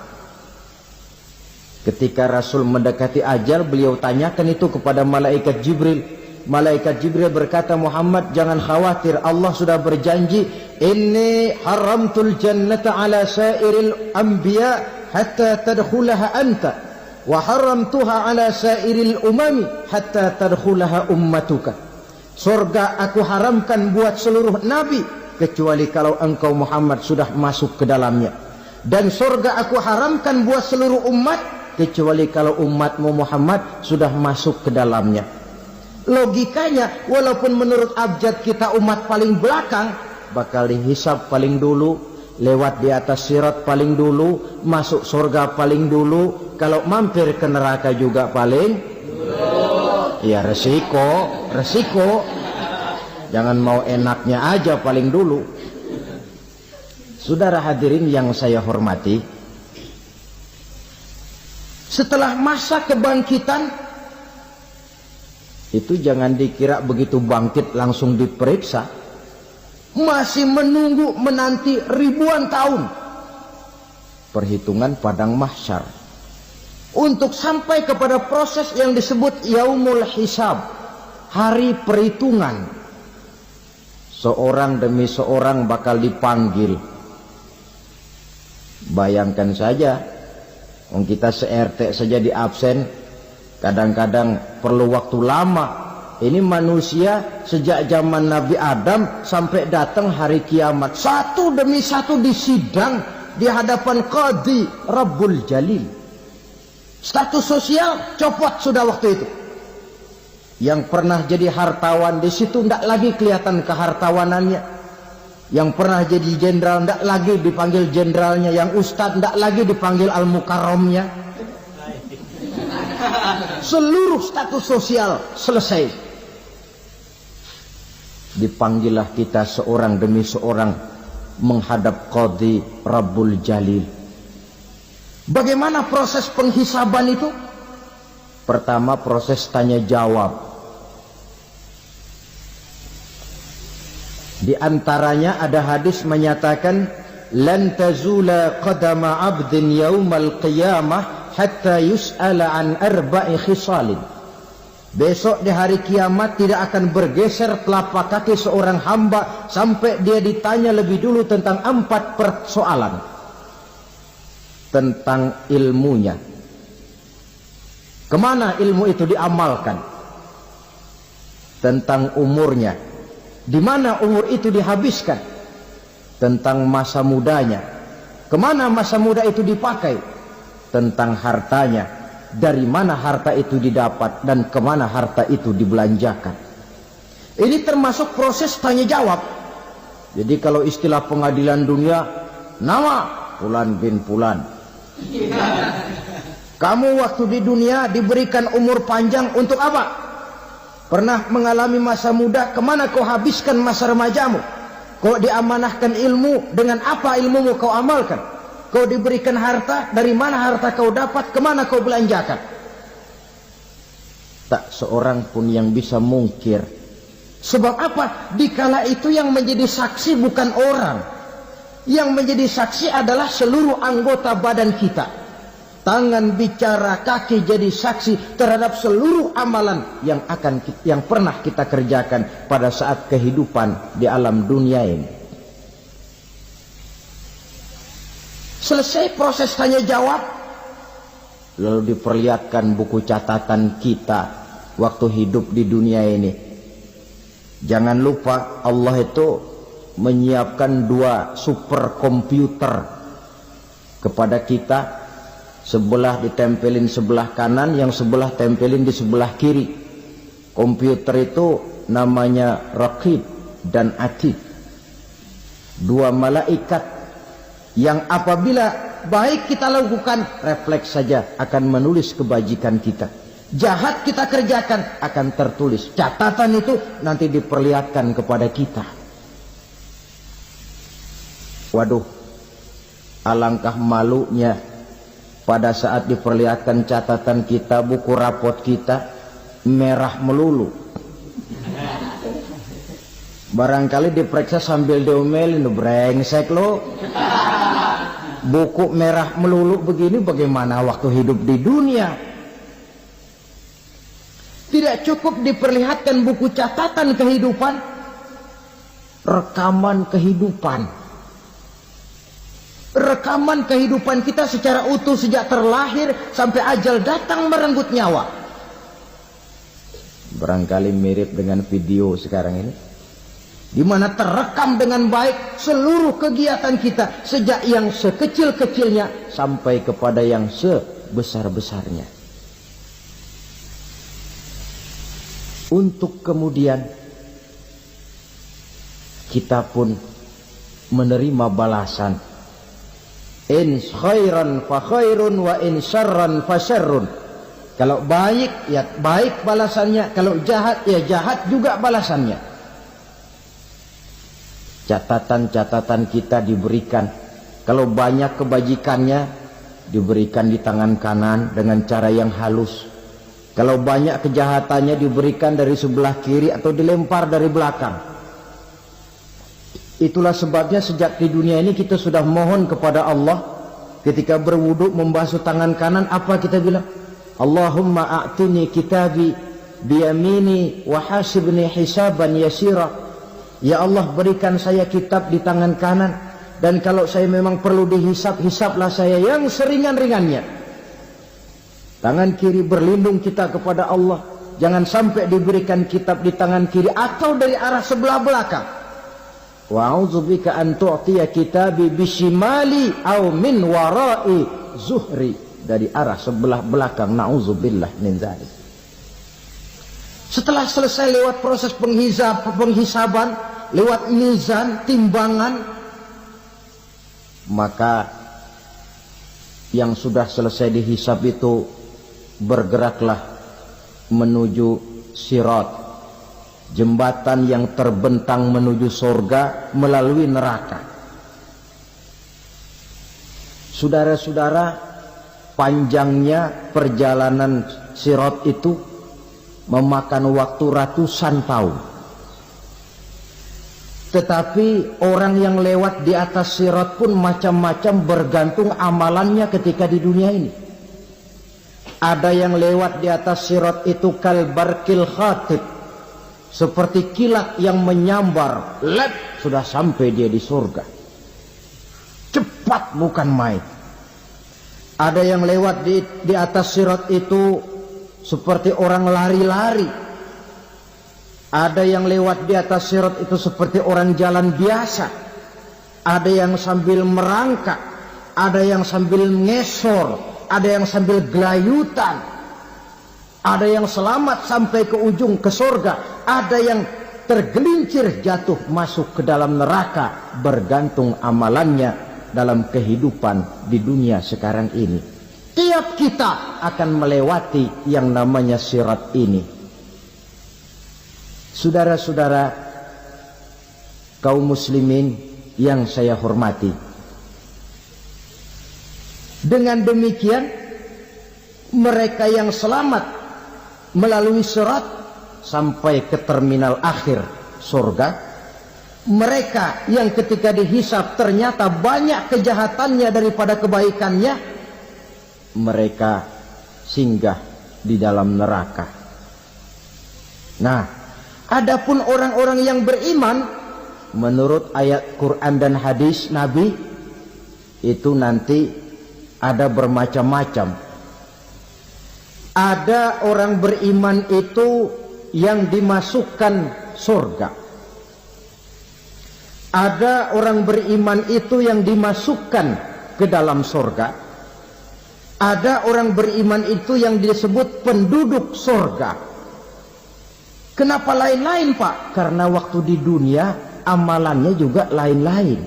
Ketika Rasul mendekati ajal, beliau tanyakan itu kepada malaikat Jibril. Malaikat Jibril berkata, Muhammad jangan khawatir, Allah sudah berjanji, inni haramtul jannata ala sairil anbiya hatta tadkhulaha anta, wa haramtuha ala sairil umami hatta tadkhulaha ummatuka. Surga aku haramkan buat seluruh nabi kecuali kalau engkau Muhammad sudah masuk ke dalamnya, dan surga aku haramkan buat seluruh umat kecuali kalau umatmu Muhammad sudah masuk ke dalamnya. Logikanya, walaupun menurut abjad kita umat paling belakang, bakal dihisab paling dulu, lewat di atas sirat paling dulu, masuk surga paling dulu, kalau mampir ke neraka juga paling dulu. Ya resiko. Jangan mau enaknya aja paling dulu. Saudara hadirin yang saya hormati, setelah masa kebangkitan itu jangan dikira begitu bangkit langsung diperiksa. Masih menunggu menanti ribuan tahun perhitungan padang mahsyar untuk sampai kepada proses yang disebut yaumul hisab, hari perhitungan. Seorang demi seorang bakal dipanggil. Bayangkan saja, kita se-RT saja di absen, kadang-kadang perlu waktu lama. Ini manusia sejak zaman Nabi Adam sampai datang hari kiamat, satu demi satu disidang di hadapan Qadhi Rabbul Jalil. Status sosial copot sudah waktu itu. Yang pernah jadi hartawan di situ tidak lagi kelihatan kehartawanannya. Yang pernah jadi jenderal tidak lagi dipanggil jenderalnya. Yang ustadz tidak lagi dipanggil al-mukarramnya. Seluruh status sosial selesai. Dipanggillah kita seorang demi seorang menghadap Qadhi Rabbul Jalil. Bagaimana proses penghisaban itu? Pertama, proses tanya jawab. Di antaranya ada hadis menyatakan, lan tazula qadama 'abdin yaumal qiyamah hatta yus'ala an arba'i khisalin. Besok di hari kiamat tidak akan bergeser telapak kaki seorang hamba sampai dia ditanya lebih dulu tentang 4 persoalan. Tentang ilmunya. Kemana ilmu itu diamalkan? Tentang umurnya. Di mana umur itu dihabiskan? Tentang masa mudanya. Kemana masa muda itu dipakai? Tentang hartanya. Dari mana harta itu didapat dan kemana harta itu dibelanjakan. Ini termasuk proses tanya jawab. Jadi kalau istilah pengadilan dunia, nama Fulan bin Fulan. Kamu waktu di dunia diberikan umur panjang untuk apa? Pernah mengalami masa muda, kemana kau habiskan masa remajamu? Kau diamanahkan ilmu, dengan apa ilmumu kau amalkan? Kau diberikan harta, dari mana harta kau dapat, kemana kau belanjakan? Tak seorang pun yang bisa mungkir. Sebab apa? Dikala itu yang menjadi saksi bukan orang. Yang menjadi saksi adalah seluruh anggota badan kita. Tangan bicara, kaki jadi saksi terhadap seluruh amalan yang pernah kita kerjakan pada saat kehidupan di alam dunia ini. Selesai proses tanya jawab, lalu diperlihatkan buku catatan kita waktu hidup di dunia ini. Jangan lupa Allah itu menyiapkan 2 superkomputer kepada kita. Sebelah ditempelin sebelah kanan, yang sebelah tempelin di sebelah kiri. Komputer itu namanya Raqib dan Atid. 2 malaikat yang apabila baik kita lakukan, refleks saja akan menulis kebajikan kita. Jahat kita kerjakan akan tertulis. Catatan itu nanti diperlihatkan kepada kita. Waduh, alangkah malunya pada saat diperlihatkan catatan kita, buku rapot kita merah melulu. Barangkali diperiksa sambil diomelin, brengsek lo. Buku merah melulu begini, bagaimana waktu hidup di dunia? Tidak cukup diperlihatkan buku catatan kehidupan, rekaman kehidupan. Rekaman kehidupan kita secara utuh sejak terlahir sampai ajal datang merenggut nyawa. Barangkali mirip dengan video sekarang ini, di mana terekam dengan baik seluruh kegiatan kita sejak yang sekecil-kecilnya sampai kepada yang sebesar-besarnya. Untuk kemudian kita pun menerima balasan. In khairan fa khairun wa in syarran fa syarrun. Kalau baik ya baik balasannya, kalau jahat ya jahat juga balasannya. Catatan-catatan kita diberikan. Kalau banyak kebajikannya diberikan di tangan kanan dengan cara yang halus. Kalau banyak kejahatannya diberikan dari sebelah kiri atau dilempar dari belakang. Itulah sebabnya sejak di dunia ini kita sudah mohon kepada Allah. Ketika berwudu membasuh tangan kanan, apa kita bilang? Allahumma a'tini kitabi biyamini wa hasibni hisaban yasira. Ya Allah, berikan saya kitab di tangan kanan, dan kalau saya memang perlu dihisap, hisaplah saya yang seringan-ringannya. Tangan kiri berlindung kita kepada Allah. Jangan sampai diberikan kitab di tangan kiri atau dari arah sebelah belakang. Wa a'udzubika an tu'tiya kitabi bishimali aw min wara'i zuhri, dari arah sebelah belakang. Na'udzubillah min dzalik. Setelah selesai lewat proses penghisaban, lewat mizan, timbangan, maka yang sudah selesai dihisab itu bergeraklah menuju sirat, jembatan yang terbentang menuju surga melalui neraka. Saudara-saudara, panjangnya perjalanan sirat itu memakan waktu ratusan tahun. Tetapi orang yang lewat di atas sirat pun macam-macam, bergantung amalannya ketika di dunia ini. Ada yang lewat di atas sirat itu kalbarkil khatib, seperti kilat yang menyambar, lep, sudah sampai dia di surga. Cepat bukan main. Ada yang lewat di atas sirat itu seperti orang lari-lari. Ada yang lewat di atas sirat itu seperti orang jalan biasa. Ada yang sambil merangkak, ada yang sambil ngesor, ada yang sambil gelayutan, ada yang selamat sampai ke ujung ke surga, ada yang tergelincir jatuh masuk ke dalam neraka, bergantung amalannya dalam kehidupan di dunia sekarang ini. Tiap kita akan melewati yang namanya sirat ini. Saudara-saudara kaum muslimin yang saya hormati, dengan demikian mereka yang selamat melalui sirat sampai ke terminal akhir surga, mereka yang ketika dihisab ternyata banyak kejahatannya daripada kebaikannya, mereka singgah di dalam neraka. Nah, adapun orang-orang yang beriman menurut ayat Quran dan hadis Nabi itu nanti ada bermacam-macam. Ada orang beriman itu yang dimasukkan surga. Ada orang beriman itu yang dimasukkan ke dalam surga. Ada orang beriman itu yang disebut penduduk surga. Kenapa lain-lain, Pak? Karena waktu di dunia amalannya juga lain-lain.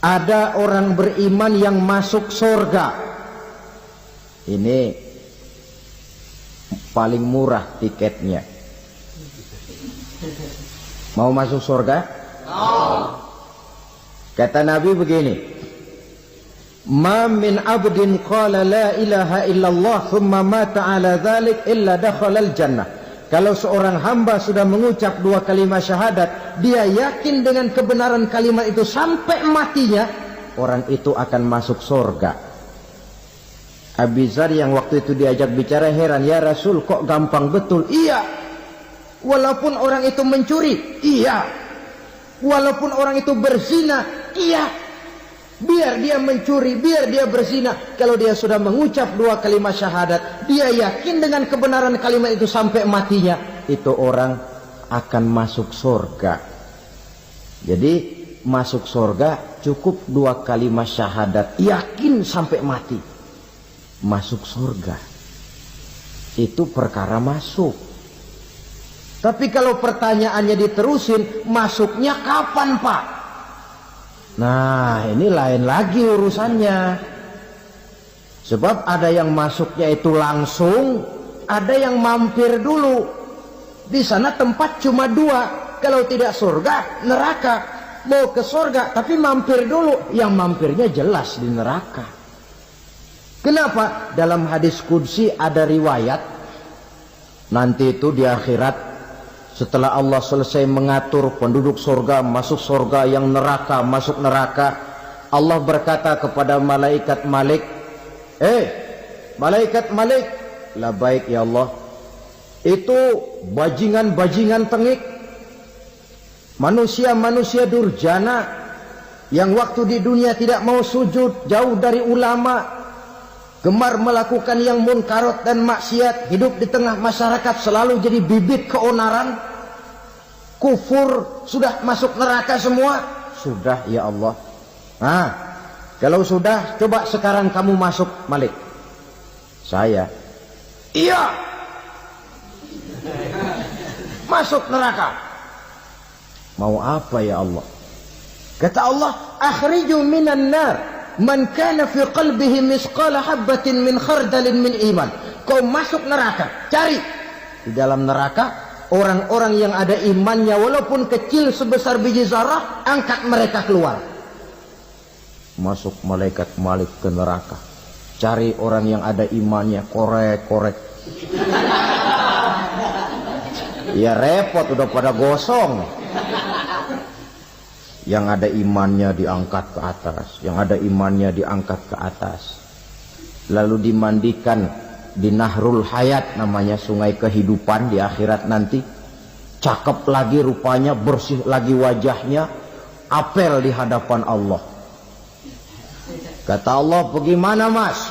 Ada orang beriman yang masuk surga. Ini paling murah tiketnya. Mau masuk surga? Kata Nabi begini, ma min abdin qala la ilaha illallah thumma mata ala dhalik illa dakhalal jannah. Kalau seorang hamba sudah mengucap dua kalimat syahadat, dia yakin dengan kebenaran kalimat itu sampai matinya, orang itu akan masuk surga. Abi Dzar yang waktu itu diajak bicara heran, ya Rasul kok gampang betul? Iya, walaupun orang itu mencuri, iya, walaupun orang itu berzina, iya, biar dia mencuri, biar dia berzina, kalau dia sudah mengucap dua kalimat syahadat, dia yakin dengan kebenaran kalimat itu sampai matinya, itu orang akan masuk surga. Jadi masuk surga cukup dua kalimat syahadat, yakin sampai mati, masuk surga. Itu perkara masuk. Tapi kalau pertanyaannya diterusin, masuknya kapan, Pak? Nah, ini lain lagi urusannya. Sebab ada yang masuknya itu langsung, ada yang mampir dulu. Di sana tempat cuma dua, kalau tidak surga, neraka. Mau ke surga tapi mampir dulu, yang mampirnya jelas di neraka. Kenapa? Dalam hadis qudsi ada riwayat, nanti itu di akhirat, setelah Allah selesai mengatur penduduk surga masuk surga, yang neraka masuk neraka, Allah berkata kepada malaikat Malik, malaikat Malik, labaik ya Allah, itu bajingan-bajingan tengik, manusia-manusia durjana yang waktu di dunia tidak mau sujud, jauh dari ulama, gemar melakukan yang munkarat dan maksiat, hidup di tengah masyarakat selalu jadi bibit keonaran, kufur, sudah masuk neraka semua. Sudah ya Allah. Nah, kalau sudah, coba sekarang kamu masuk, Malik. Saya, iya, masuk neraka. Mau apa ya Allah? Kata Allah, akhriju minan nar man kana fi qalbihi misqala habatin min khardalin min iman. Kau masuk neraka, cari di dalam neraka orang-orang yang ada imannya walaupun kecil sebesar biji zarah, angkat mereka keluar. Masuk malaikat Malik ke neraka, cari orang yang ada imannya, korek-korek. Ya repot, udah pada gosong. Yang ada imannya diangkat ke atas, yang ada imannya diangkat ke atas, lalu dimandikan di Nahrul Hayat, namanya sungai kehidupan di akhirat nanti. Cakep lagi rupanya, bersih lagi wajahnya, apel di hadapan Allah. Kata Allah, bagaimana mas?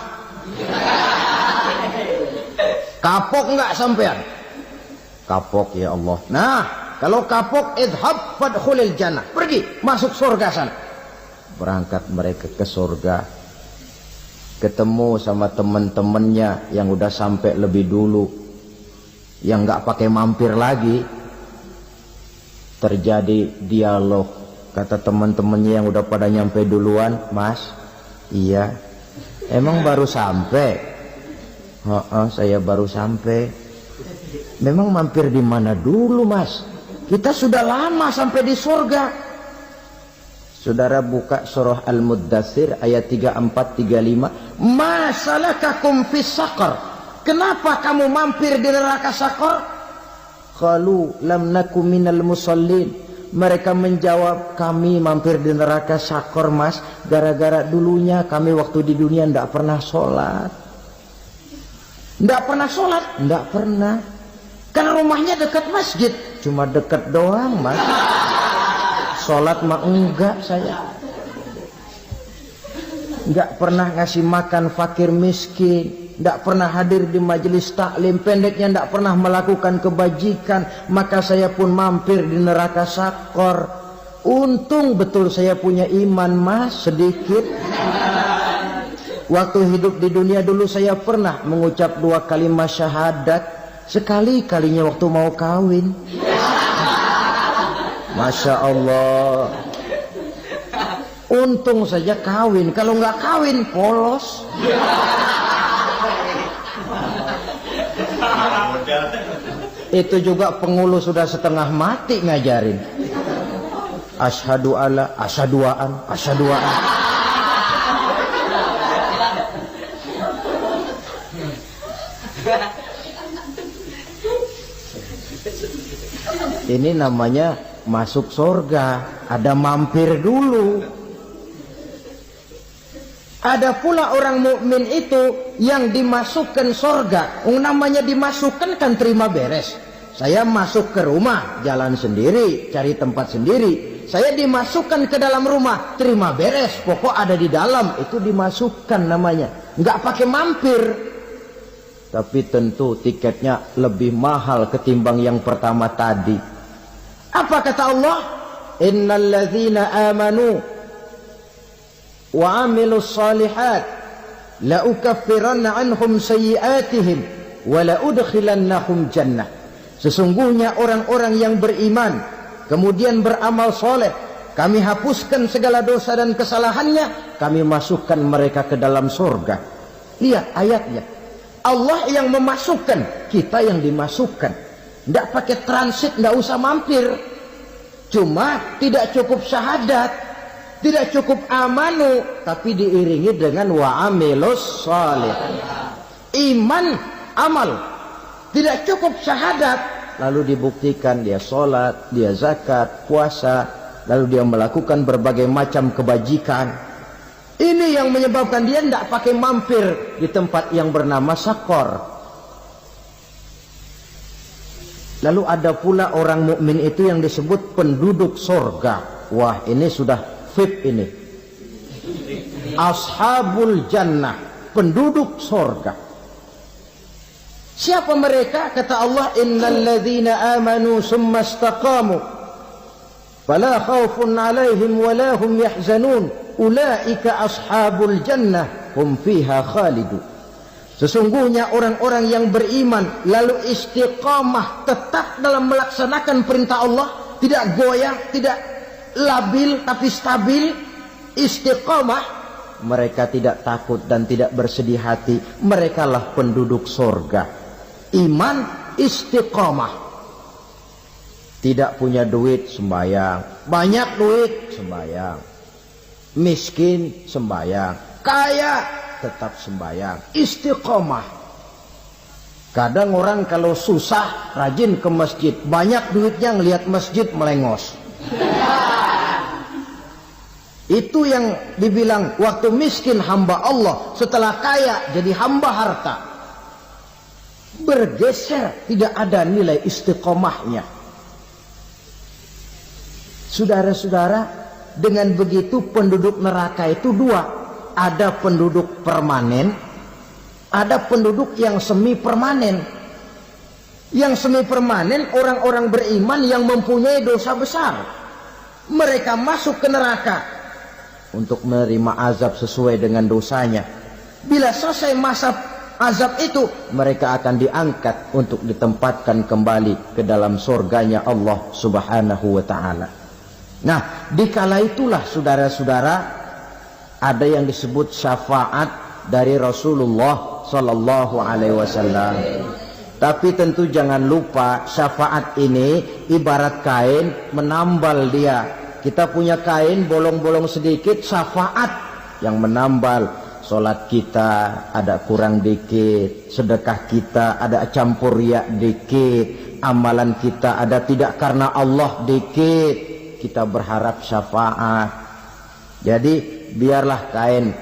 Kapok nggak sampean? Kapok ya Allah. Nah, kalau kapok, idhab fadkhulil jannah, pergi masuk surga sana. Berangkat mereka ke surga, ketemu sama teman-temannya yang udah sampai lebih dulu, yang nggak pakai mampir lagi. Terjadi dialog Kata teman-temannya yang udah pada nyampe duluan, Mas, iya, emang baru sampai? Saya baru sampai. Memang mampir di mana dulu, Mas? Kita sudah lama sampai di surga. Saudara buka surah Al-Muddatsir ayat 34-35. Ma salakakum fis saqar? Kenapa kamu mampir di neraka Saqar? Qalu lam nakum minal musallin. Mereka menjawab, kami mampir di neraka Saqar, Mas, gara-gara dulunya kami waktu di dunia tidak pernah sholat. Tidak pernah sholat? Tidak pernah. Karena rumahnya dekat masjid. Cuma dekat doang, Mas. Sholat mah enggak saya. Enggak pernah ngasih makan fakir miskin. Tidak pernah hadir di majelis taklim. Pendeknya tidak pernah melakukan kebajikan. Maka saya pun mampir di neraka Saqar. Untung betul saya punya iman, Mas, sedikit. Waktu hidup di dunia dulu saya pernah mengucap 2 kalimat syahadat. Sekali-kalinya waktu mau kawin. Masya Allah. Untung saja kawin. Kalau nggak kawin polos. Itu juga pengulu sudah setengah mati ngajarin. Asyhadu alla, asyaduaan, asyaduaan. Ini namanya masuk surga. Ada mampir dulu. Ada pula orang mukmin itu yang dimasukkan surga. Namanya dimasukkan kan terima beres. Saya masuk ke rumah, jalan sendiri, cari tempat sendiri. Saya dimasukkan ke dalam rumah, terima beres. Pokok ada di dalam, itu dimasukkan namanya. Nggak pakai mampir. Tapi tentu tiketnya lebih mahal ketimbang yang pertama tadi. Apa kata Allah? Innal ladzina amanu wa amilus salihat la ukaffiranna anhum sayyi'atihim wa la udkhilannahum jannah. Sesungguhnya orang-orang yang beriman kemudian beramal soleh, kami hapuskan segala dosa dan kesalahannya, kami masukkan mereka ke dalam surga. Lihat ayatnya. Allah yang memasukkan, kita yang dimasukkan. Tidak pakai transit, tidak usah mampir. Cuma tidak cukup syahadat, tidak cukup amanu, tapi diiringi dengan wa'amilus salih. Iman, amal. Tidak cukup syahadat, lalu dibuktikan dia sholat, dia zakat, puasa, lalu dia melakukan berbagai macam kebajikan. Ini yang menyebabkan dia tidak pakai mampir di tempat yang bernama Saqar. Lalu ada pula orang mukmin itu yang disebut penduduk surga. Wah, ini sudah VIP ini. Ashabul jannah, penduduk surga. Siapa mereka? Kata Allah, innal ladzina amanu summa istaqamu fala khaufun 'alaihim wa la hum yahzanun ulaika ashabul jannah hum fiha khalidun. Sesungguhnya orang-orang yang beriman lalu istiqamah, tetap dalam melaksanakan perintah Allah, tidak goyah, tidak labil tapi stabil, istiqamah, mereka tidak takut dan tidak bersedih hati. Merekalah penduduk surga. Iman, istiqamah. Tidak punya duit, sembahyang. Banyak duit, sembahyang. Miskin, sembahyang. Kaya, tetap sembahyang. Istiqamah. Kadang orang kalau susah rajin ke masjid, banyak duitnya ngelihat masjid melengos. Itu yang dibilang waktu miskin hamba Allah, setelah kaya jadi hamba harta. Bergeser, tidak ada nilai istiqomahnya. Saudara-saudara, dengan begitu penduduk neraka itu dua. Ada penduduk permanen, ada penduduk yang semi permanen. Yang semi permanen orang-orang beriman yang mempunyai dosa besar. Mereka masuk ke neraka untuk menerima azab sesuai dengan dosanya. Bila selesai masa azab itu, mereka akan diangkat untuk ditempatkan kembali ke dalam surganya Allah Subhanahu wa ta'ala. Nah, dikala itulah saudara-saudara ada yang disebut syafaat dari Rasulullah Sallallahu Alaihi Wasallam. Tapi tentu jangan lupa syafaat ini ibarat kain menambal dia. Kita punya kain bolong-bolong sedikit, syafaat yang menambal. Solat kita ada kurang dikit, sedekah kita ada campur riak dikit, amalan kita ada tidak karena Allah dikit, kita berharap syafaat. Jadi biarlah kain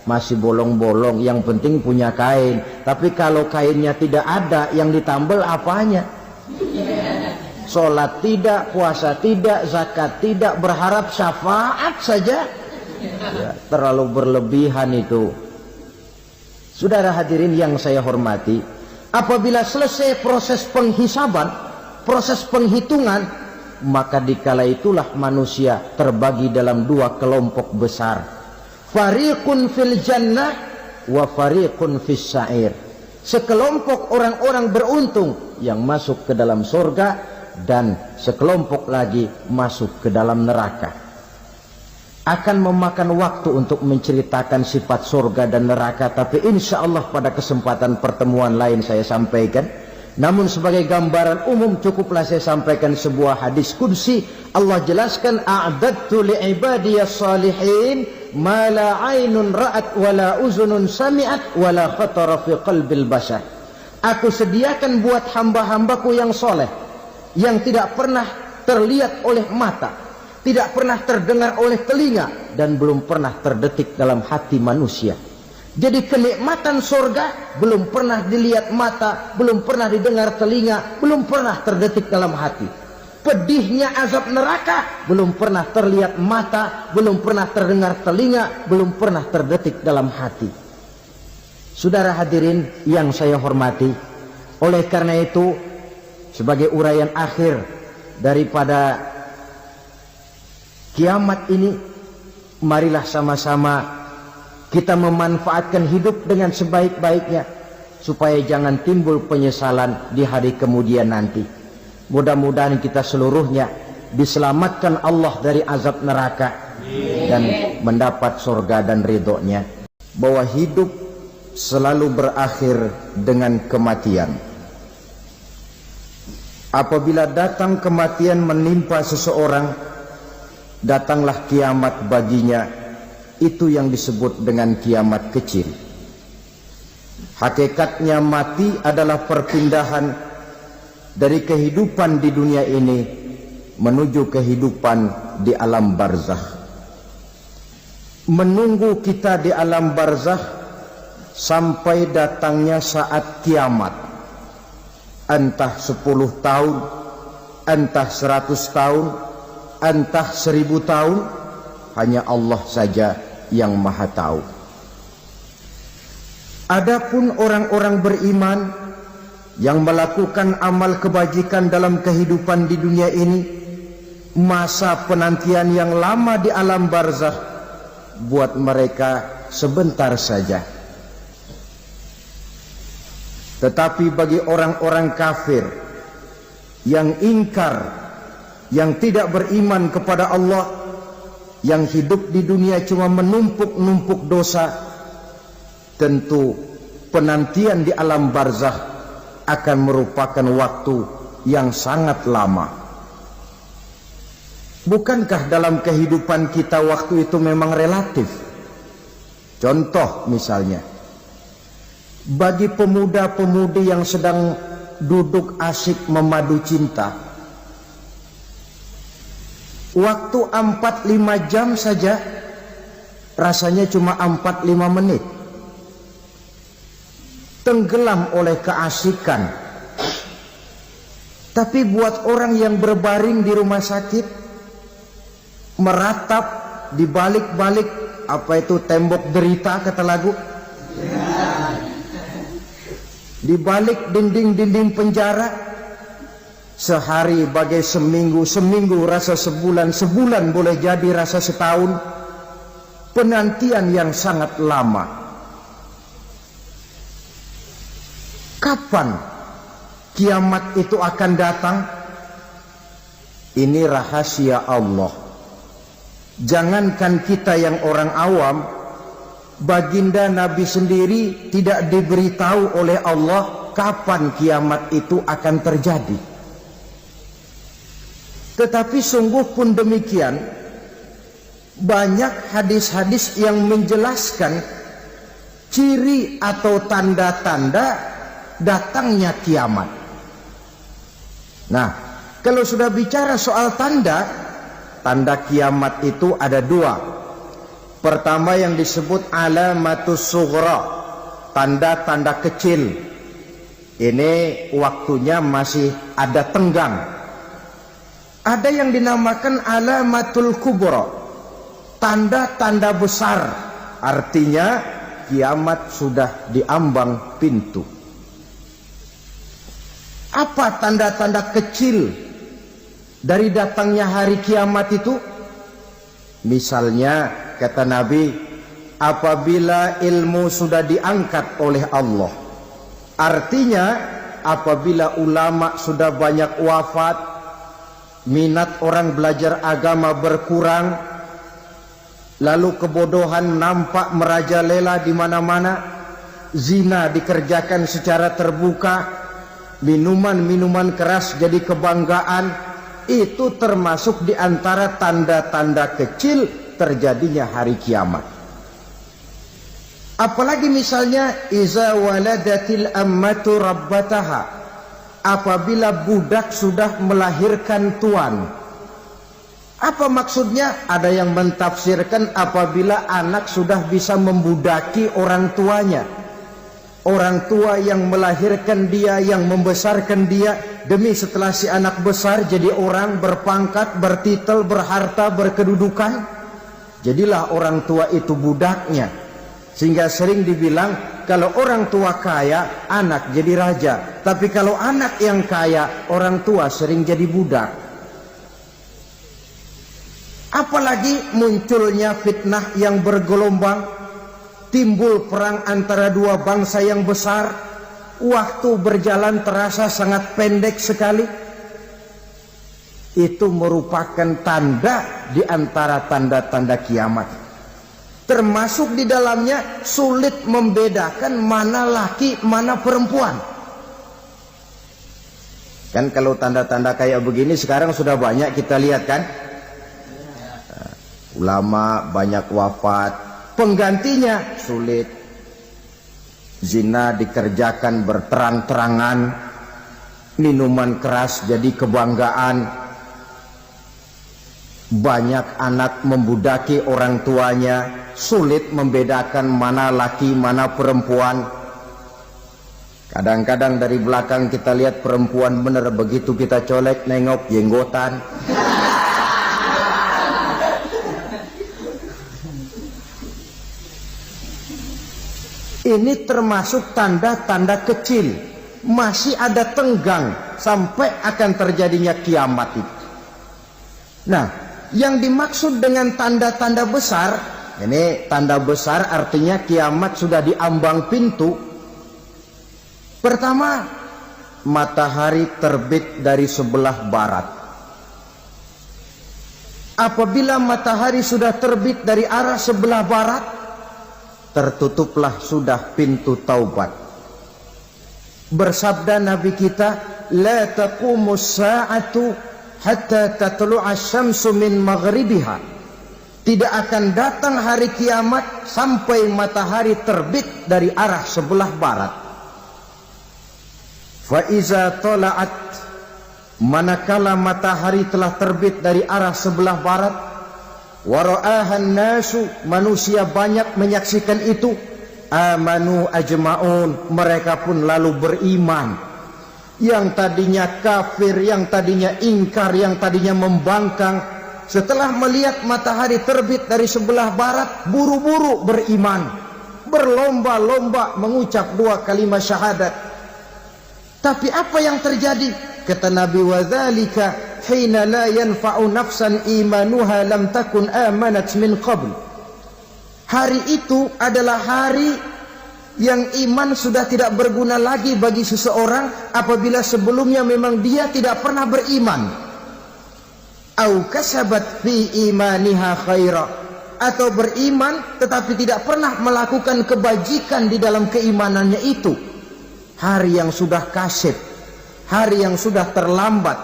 masih bolong-bolong, yang penting punya kain. Tapi kalau kainnya tidak ada, yang ditambal apanya? Sholat tidak, puasa tidak, zakat tidak, berharap syafaat saja. Ya, terlalu berlebihan itu. Saudara hadirin yang saya hormati, apabila selesai proses penghisaban, proses penghitungan, maka dikala itulah manusia terbagi dalam dua kelompok besar. Fariqun fil jannah wa fariqun fis sa'ir. Sekelompok orang-orang beruntung yang masuk ke dalam surga, dan sekelompok lagi masuk ke dalam neraka. Akan memakan waktu untuk menceritakan sifat surga dan neraka, tapi insya Allah pada kesempatan pertemuan lain saya sampaikan. Namun sebagai gambaran umum cukuplah saya sampaikan sebuah hadis qudsi. Allah jelaskan, a'dadtu li'ibadiyas salihin ma la ainun ra'at wa la uzunun sami'at wa la khatara fi qalbil bashar. Aku sediakan buat hamba-hambaku yang soleh, yang tidak pernah terlihat oleh mata, tidak pernah terdengar oleh telinga, dan belum pernah terdetik dalam hati manusia. Jadi kenikmatan surga belum pernah dilihat mata, belum pernah didengar telinga, belum pernah terdetik dalam hati. Pedihnya azab neraka belum pernah terlihat mata, belum pernah terdengar telinga, belum pernah terdetik dalam hati. Saudara hadirin yang saya hormati, oleh karena itu sebagai uraian akhir daripada kiamat ini, marilah sama-sama kita memanfaatkan hidup dengan sebaik-baiknya supaya jangan timbul penyesalan di hari kemudian nanti. Mudah-mudahan kita seluruhnya diselamatkan Allah dari azab neraka dan mendapat surga dan ridhonya. Bahwa hidup selalu berakhir dengan kematian. Apabila datang kematian menimpa seseorang, datanglah kiamat baginya. Itu yang disebut dengan kiamat kecil. Hakikatnya mati adalah perpindahan dari kehidupan di dunia ini menuju kehidupan di alam barzakh. Menunggu kita di alam barzakh sampai datangnya saat kiamat. Entah 10 tahun, entah 100 tahun, entah 1000 tahun, hanya Allah saja yang maha tahu. Adapun orang-orang beriman yang melakukan amal kebajikan dalam kehidupan di dunia ini, masa penantian yang lama di alam barzakh buat mereka sebentar saja. Tetapi bagi orang-orang kafir yang ingkar, yang tidak beriman kepada Allah, yang hidup di dunia cuma menumpuk-numpuk dosa, tentu penantian di alam barzakh akan merupakan waktu yang sangat lama. Bukankah dalam kehidupan kita waktu itu memang relatif? Contoh misalnya, bagi pemuda-pemudi yang sedang duduk asyik memadu cinta, waktu 4-5 jam saja rasanya cuma 4-5 menit. Tenggelam oleh keasikan. Tapi buat orang yang berbaring di rumah sakit, meratap di balik-balik apa itu tembok derita kata lagu, di balik dinding-dinding penjara, sehari bagai seminggu, seminggu rasa sebulan, sebulan boleh jadi rasa setahun. Penantian yang sangat lama. Kapan kiamat itu akan datang? Ini rahasia Allah. Jangankan kita yang orang awam, baginda Nabi sendiri tidak diberitahu oleh Allah kapan kiamat itu akan terjadi. Tetapi sungguh pun demikian, banyak hadis-hadis yang menjelaskan ciri atau tanda-tanda datangnya kiamat. Nah, kalau sudah bicara soal tanda kiamat itu ada dua. Pertama yang disebut alamatus sughra, tanda-tanda kecil. Ini waktunya masih ada tenggang. Ada yang dinamakan alamatul kubra, tanda-tanda besar, artinya kiamat sudah diambang pintu. Apa tanda-tanda kecil dari datangnya hari kiamat itu? Misalnya kata Nabi, apabila ilmu sudah diangkat oleh Allah, artinya apabila ulama sudah banyak wafat, minat orang belajar agama berkurang, lalu kebodohan nampak merajalela di mana-mana, zina dikerjakan secara terbuka, minuman-minuman keras jadi kebanggaan, itu termasuk di antara tanda-tanda kecil terjadinya hari kiamat. Apalagi misalnya iza waladatil ammatu rabbataha, apabila budak sudah melahirkan tuan. Apa maksudnya? Ada yang mentafsirkan apabila anak sudah bisa membudaki orang tuanya. Orang tua yang melahirkan dia, yang membesarkan dia, demi setelah si anak besar jadi orang berpangkat, bertitel, berharta, berkedudukan, jadilah orang tua itu budaknya. Sehingga sering dibilang kalau orang tua kaya, anak jadi raja. Tapi kalau anak yang kaya, orang tua sering jadi budak. Apalagi munculnya fitnah yang bergelombang, timbul perang antara dua bangsa yang besar, waktu berjalan terasa sangat pendek sekali. Itu merupakan tanda di antara tanda-tanda kiamat. Termasuk di dalamnya sulit membedakan mana laki, mana perempuan. Kan kalau tanda-tanda kayak begini sekarang sudah banyak kita lihat kan. Ulama banyak wafat, penggantinya sulit. Zina dikerjakan berterang-terangan, minuman keras jadi kebanggaan, banyak anak membudaki orang tuanya, sulit membedakan mana laki mana perempuan. Kadang-kadang dari belakang kita lihat perempuan bener, begitu kita colek nengok jenggotan. Ini termasuk tanda-tanda kecil, masih ada tenggang sampai akan terjadinya kiamat itu. Nah, yang dimaksud dengan tanda-tanda besar, ini tanda besar artinya kiamat sudah diambang pintu. Pertama, matahari terbit dari sebelah barat. Apabila matahari sudah terbit dari arah sebelah barat, tertutuplah sudah pintu taubat. Bersabda Nabi kita, la taqumus sa'atu hatta tatlu'a syamsu min maghribiha. Tidak akan datang hari kiamat sampai matahari terbit dari arah sebelah barat. Fa iza tala'at, manakala matahari telah terbit dari arah sebelah barat, wa ra'ahan nasu, manusia banyak menyaksikan itu, amanu ajma'un, mereka pun lalu beriman. Yang tadinya kafir, yang tadinya ingkar, yang tadinya membangkang, setelah melihat matahari terbit dari sebelah barat, buru-buru beriman, berlomba-lomba mengucap dua kalimat syahadat. Tapi apa yang terjadi? Kata Nabi, wadzalika hina la yanfa'u nafsan imanuha lam takun amanat min qabl. Hari itu adalah hari yang iman sudah tidak berguna lagi bagi seseorang apabila sebelumnya memang dia tidak pernah beriman. au kasabat fi imaniha khaira, atau beriman tetapi tidak pernah melakukan kebajikan di dalam keimanannya itu. Hari yang sudah kasib, hari yang sudah terlambat,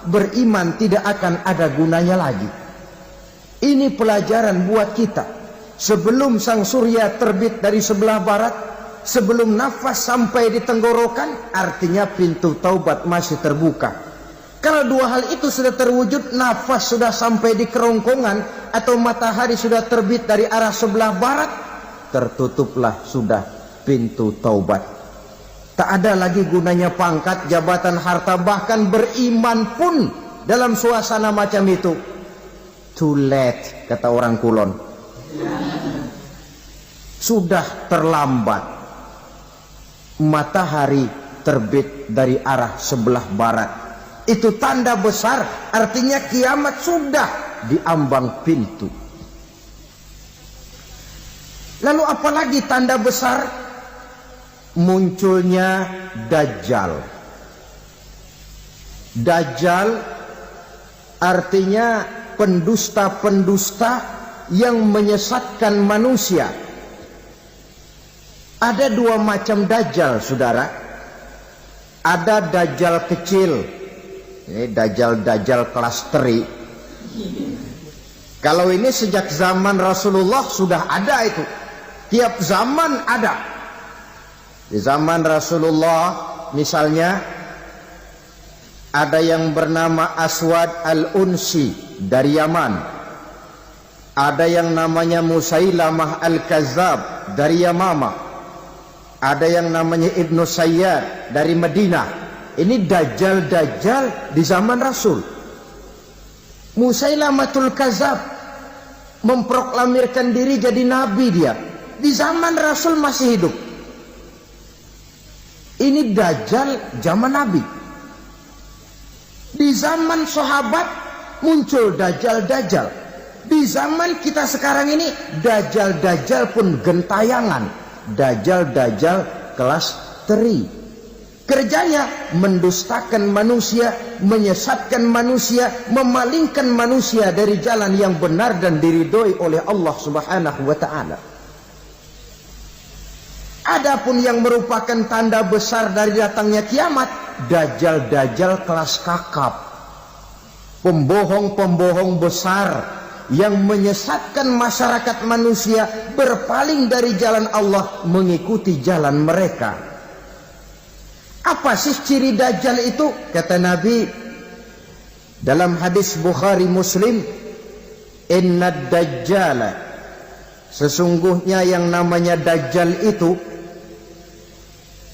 beriman tidak akan ada gunanya lagi. Ini pelajaran buat kita. Sebelum sang surya terbit dari sebelah barat, sebelum nafas sampai di tenggorokan, artinya pintu taubat masih terbuka. Kalau dua hal itu sudah terwujud, nafas sudah sampai di kerongkongan atau matahari sudah terbit dari arah sebelah barat, tertutuplah sudah pintu taubat. Tak ada lagi gunanya pangkat, jabatan, harta, bahkan beriman pun dalam suasana macam itu. Too late, kata orang Kulon. Sudah terlambat. Matahari terbit dari arah sebelah barat. Itu tanda besar, artinya kiamat sudah di ambang pintu. Lalu apalagi tanda besar? Munculnya Dajjal. Dajjal artinya pendusta-pendusta yang menyesatkan manusia. Ada dua macam Dajjal, saudara. Ada Dajjal kecil. Ini Dajjal kelas teri. Kalau ini sejak zaman Rasulullah sudah ada itu. Tiap zaman ada. Di zaman Rasulullah misalnya ada yang bernama Aswad al-Unsi dari Yaman. Ada yang namanya Musailamah al-Kazzab dari Yamama. Ada yang namanya Ibnu Sayyad dari Madinah. Ini Dajjal-Dajjal di zaman Rasul. Musailamatul Kazzab memproklamirkan diri jadi nabi dia. Di zaman Rasul masih hidup. Ini Dajjal zaman Nabi. Di zaman sahabat muncul Dajjal-Dajjal. Di zaman kita sekarang ini Dajjal-Dajjal pun gentayangan. Dajjal-Dajjal kelas teri. Kerjanya mendustakan manusia, menyesatkan manusia, memalingkan manusia dari jalan yang benar dan diridhoi oleh Allah Subhanahu wa ta'ala. Adapun yang merupakan tanda besar dari datangnya kiamat, Dajjal-Dajjal kelas kakap. Pembohong-pembohong besar yang menyesatkan masyarakat manusia berpaling dari jalan Allah mengikuti jalan mereka. Apa sih ciri Dajjal itu? Kata Nabi dalam hadis Bukhari Muslim, Innad Dajjala, sesungguhnya yang namanya Dajjal itu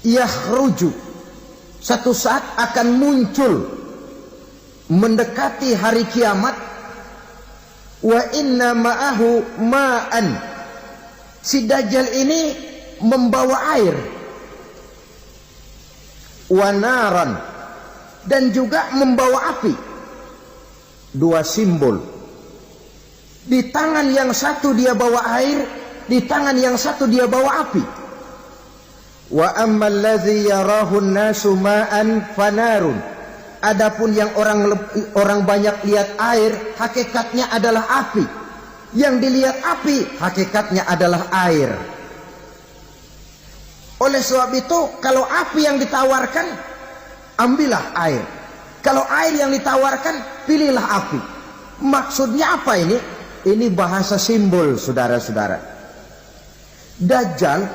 yakhruju, satu saat akan muncul mendekati hari kiamat. Wa inna ma'ahu ma'an, si Dajjal ini membawa air. Wa naran, dan juga membawa api. Dua simbol. Di tangan yang satu dia bawa air, di tangan yang satu dia bawa api. Wa ammal ladzi yarahu an-nasu ma'an fanarun, adapun yang orang banyak lihat air, hakikatnya adalah api. Yang dilihat api, hakikatnya adalah air. Oleh sebab itu, kalau api yang ditawarkan, ambillah air. Kalau air yang ditawarkan, pilihlah api. Maksudnya apa ini? Ini bahasa simbol, saudara-saudara. Dajjal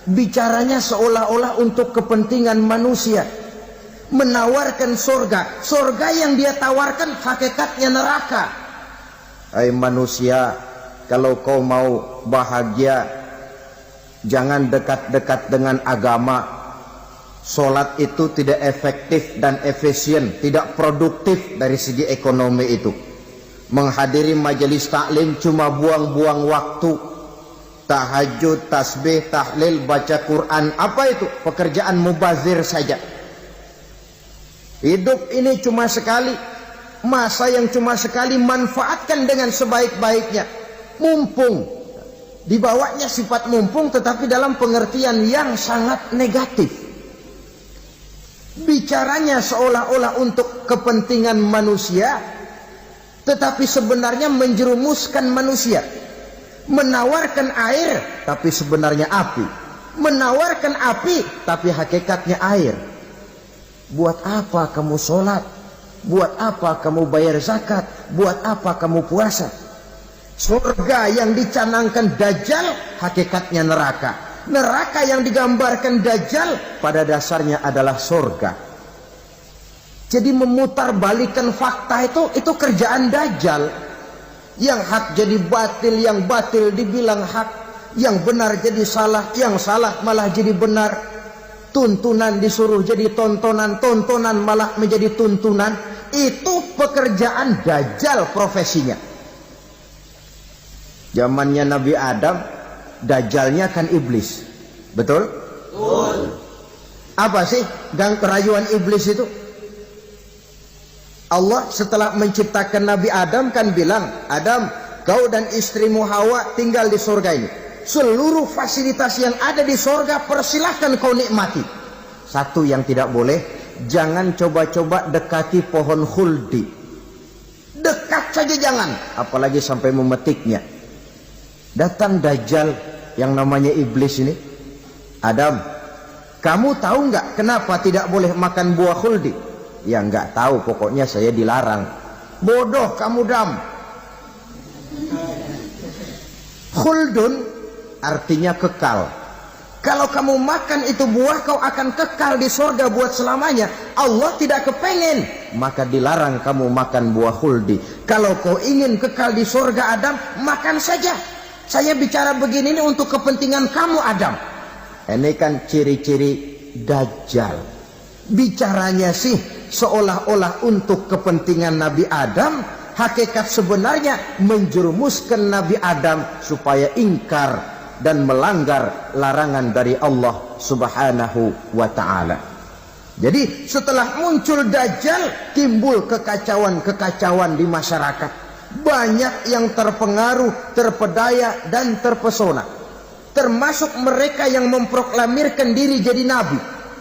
bicaranya seolah-olah untuk kepentingan manusia. Menawarkan surga. Surga yang dia tawarkan hakikatnya neraka. Hai manusia, kalau kau mau bahagia, jangan dekat-dekat dengan agama. Solat itu tidak efektif dan efisien, tidak produktif dari segi ekonomi itu. Menghadiri majelis taklim cuma buang-buang waktu. Tahajud, tasbih, tahlil, baca Quran, apa itu? Pekerjaan mubazir saja. Hidup ini cuma sekali, masa yang cuma sekali, manfaatkan dengan sebaik-baiknya. Mumpung, dibawanya sifat mumpung tetapi dalam pengertian yang sangat negatif. Bicaranya seolah-olah untuk kepentingan manusia, tetapi sebenarnya menjerumuskan manusia. Menawarkan air, tapi sebenarnya api. Menawarkan api, tapi hakikatnya air. Buat apa kamu sholat? Buat apa kamu bayar zakat? Buat apa kamu puasa? Surga yang dicanangkan Dajjal, hakikatnya neraka. Neraka yang digambarkan Dajjal, pada dasarnya adalah surga. Jadi memutarbalikkan fakta itu kerjaan Dajjal. Yang hak jadi batil, yang batil dibilang hak, yang benar jadi salah, yang salah malah jadi benar. Tuntunan disuruh jadi tontonan, tontonan malah menjadi tuntunan. Itu pekerjaan Dajjal profesinya. Zamannya Nabi Adam, Dajjalnya kan iblis. Betul? Betul. Apa sih gang kerayuan iblis itu? Allah setelah menciptakan Nabi Adam kan bilang, Adam, kau dan istrimu Hawa tinggal di surga ini. Seluruh fasilitas yang ada di surga persilahkan kau nikmati. Satu yang tidak boleh, jangan coba-coba dekati pohon khuldi. Dekat saja jangan, apalagi sampai memetiknya. Datang Dajjal yang namanya iblis ini. Adam, kamu tahu nggak kenapa tidak boleh makan buah khuldi? Ya nggak tahu, pokoknya saya dilarang. Bodoh kamu Dam. Khuldun artinya kekal. Kalau kamu makan itu buah, kau akan kekal di surga buat selamanya. Allah tidak kepengen, maka dilarang kamu makan buah khuldi. Kalau kau ingin kekal di surga Adam, makan saja. Saya bicara begini ini untuk kepentingan kamu Adam. Ini kan ciri-ciri Dajjal. Bicaranya sih seolah-olah untuk kepentingan Nabi Adam, hakikat sebenarnya menjerumuskan Nabi Adam supaya ingkar dan melanggar larangan dari Allah Subhanahu wa ta'ala. Jadi setelah muncul Dajjal, timbul kekacauan-kekacauan di masyarakat. Banyak yang terpengaruh, terpedaya dan terpesona. Termasuk mereka yang memproklamirkan diri jadi nabi.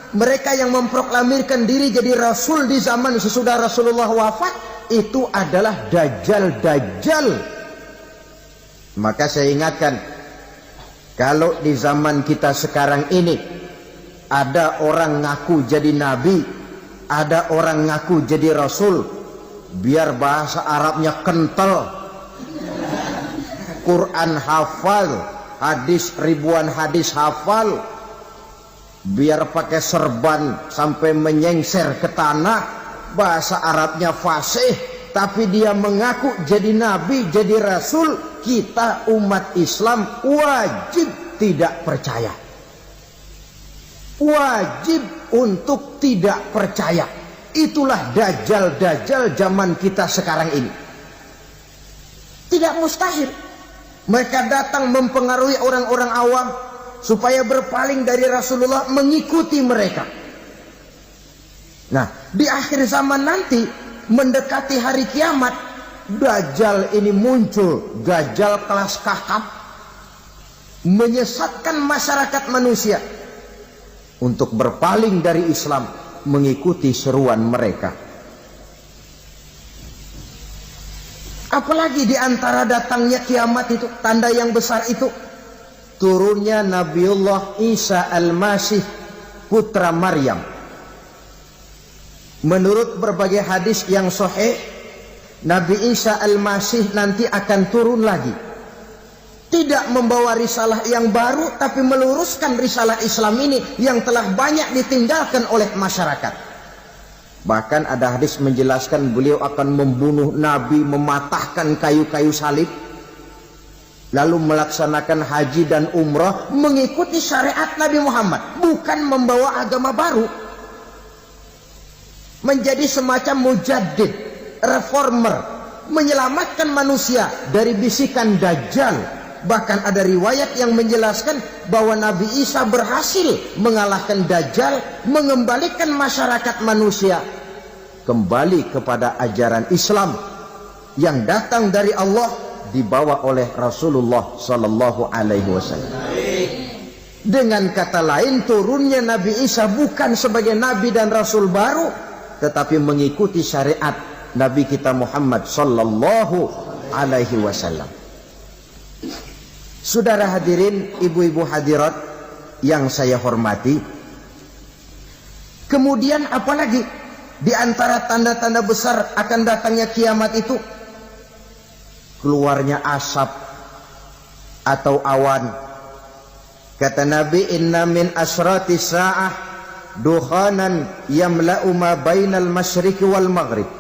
Mereka yang memproklamirkan diri jadi rasul di zaman sesudah Rasulullah wafat, itu adalah Dajjal-Dajjal. Maka saya ingatkan, kalau di zaman kita sekarang ini ada orang ngaku jadi nabi, ada orang ngaku jadi rasul, biar bahasa Arabnya kental, Quran hafal, hadis ribuan hadis hafal, biar pakai serban sampai menyengser ke tanah, bahasa Arabnya fasih, tapi dia mengaku jadi nabi, jadi rasul, kita umat Islam wajib tidak percaya. Wajib untuk tidak percaya. Itulah Dajjal-Dajjal zaman kita sekarang ini. Tidak mustahil mereka datang mempengaruhi orang-orang awam supaya berpaling dari Rasulullah, mengikuti mereka. Nah, di akhir zaman nanti, mendekati hari kiamat, Dajjal ini muncul, Dajjal kelas kakap, menyesatkan masyarakat manusia untuk berpaling dari Islam, mengikuti seruan mereka. Apalagi di antara datangnya kiamat itu, tanda yang besar itu, turunnya Nabiullah Isa Al-Masih, putra Maryam. Menurut berbagai hadis yang sahih, Nabi Isa Al-Masih nanti akan turun lagi. Tidak membawa risalah yang baru, tapi meluruskan risalah Islam ini yang telah banyak ditinggalkan oleh masyarakat. Bahkan ada hadis menjelaskan beliau akan membunuh Nabi, mematahkan kayu-kayu salib, lalu melaksanakan haji dan umrah mengikuti syariat Nabi Muhammad, bukan membawa agama baru. Menjadi semacam mujaddid, reformer, menyelamatkan manusia dari bisikan Dajjal. Bahkan ada riwayat yang menjelaskan bahwa Nabi Isa berhasil mengalahkan Dajjal, mengembalikan masyarakat manusia kembali kepada ajaran Islam yang datang dari Allah, dibawa oleh Rasulullah Sallallahu Alaihi Wasallam. Dengan kata lain, turunnya Nabi Isa bukan sebagai nabi dan rasul baru, tetapi mengikuti syariat Nabi kita Muhammad sallallahu alaihi wasallam. Saudara hadirin, ibu-ibu hadirat yang saya hormati, kemudian apalagi di antara tanda-tanda besar akan datangnya kiamat itu? Keluarnya asap atau awan. Kata Nabi, inna min asratis sa'ah dukhanan yamla'u ma bainal masyriqi wal maghrib.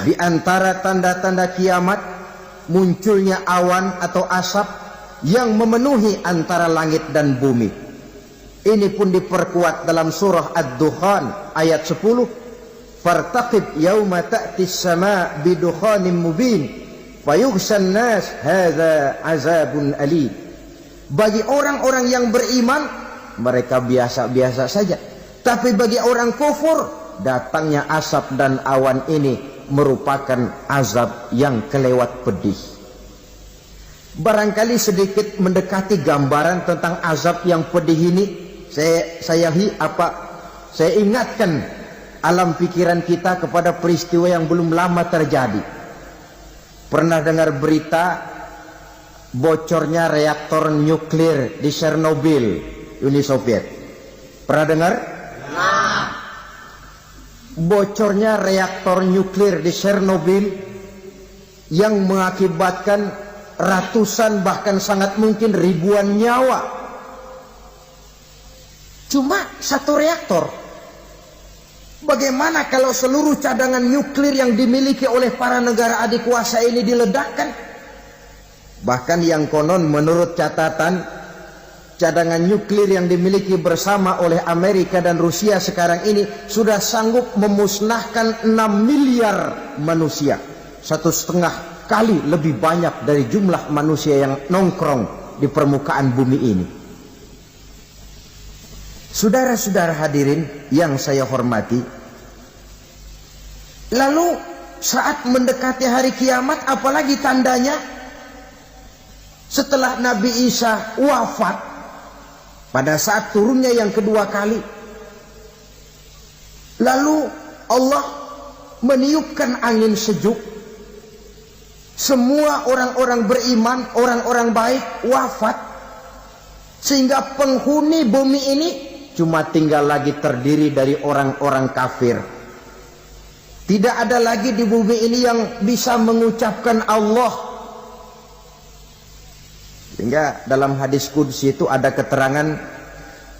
Di antara tanda-tanda kiamat munculnya awan atau asap yang memenuhi antara langit dan bumi. Ini pun diperkuat dalam surah Ad-Dukhan ayat 10. Fartaqib yauma ta'tis sama' bidukhanin mubin fayughshan nas hadza azabun alim. Bagi orang-orang yang beriman, mereka biasa-biasa saja. Tapi bagi orang kufur, datangnya asap dan awan ini merupakan azab yang kelewat pedih. Barangkali sedikit mendekati gambaran tentang azab yang pedih ini, saya ingatkan alam pikiran kita kepada peristiwa yang belum lama terjadi. Pernah dengar berita bocornya reaktor nuklir di Chernobyl, Uni Soviet? Pernah dengar? Bocornya reaktor nuklir di Chernobyl yang mengakibatkan ratusan bahkan sangat mungkin ribuan nyawa. Cuma satu reaktor. Bagaimana kalau seluruh cadangan nuklir yang dimiliki oleh para negara adik kuasa ini diledakkan? Bahkan yang konon menurut catatan, cadangan nuklir yang dimiliki bersama oleh Amerika dan Rusia sekarang ini sudah sanggup memusnahkan 6 miliar manusia. 1,5 kali lebih banyak dari jumlah manusia yang nongkrong di permukaan bumi ini. Saudara-saudara hadirin yang saya hormati, lalu saat mendekati hari kiamat, apalagi tandanya? Setelah Nabi Isa wafat, pada saat turunnya yang kedua kali, lalu Allah meniupkan angin sejuk. Semua orang-orang beriman, orang-orang baik wafat, sehingga penghuni bumi ini cuma tinggal lagi terdiri dari orang-orang kafir. Tidak ada lagi di bumi ini yang bisa mengucapkan Allah. Sehingga dalam hadis qudsi itu ada keterangan,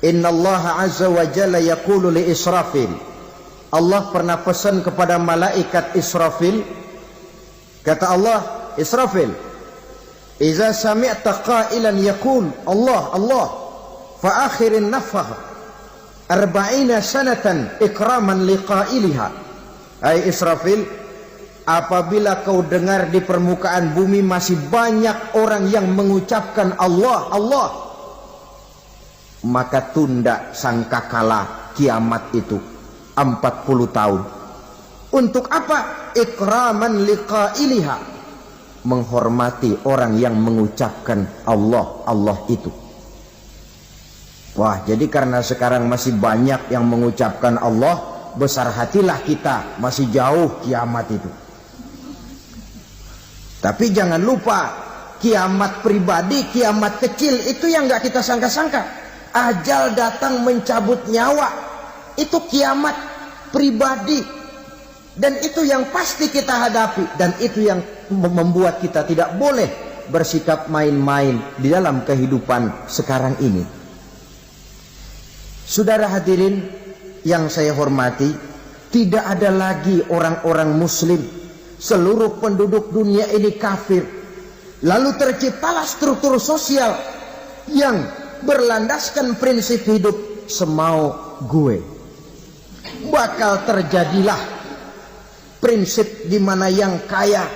innallaha azza wa jalla yaqulu li Israfil. Allah pernah pesan kepada malaikat Israfil. Kata Allah, Israfil, iza sami'ta qailan yaqul Allah Allah fa akhirin nafakh 40 sanatan ikraman liqailiha. Hai Israfil, apabila kau dengar di permukaan bumi masih banyak orang yang mengucapkan Allah Allah, maka tunda sangkakala kiamat itu 40 tahun. Untuk apa? Ikraman liqailiha, menghormati orang yang mengucapkan Allah Allah itu. Wah, jadi karena sekarang masih banyak yang mengucapkan Allah, besar hatilah kita, masih jauh kiamat itu. Tapi jangan lupa, kiamat pribadi, kiamat kecil itu yang gak kita sangka-sangka. Ajal datang mencabut nyawa, itu kiamat pribadi. Dan itu yang pasti kita hadapi. Dan itu yang membuat kita tidak boleh bersikap main-main di dalam kehidupan sekarang ini. Saudara hadirin yang saya hormati, tidak ada lagi orang-orang muslim. Seluruh penduduk dunia ini kafir. Lalu terciptalah struktur sosial yang berlandaskan prinsip hidup semau gue. Bakal terjadilah prinsip di mana yang kaya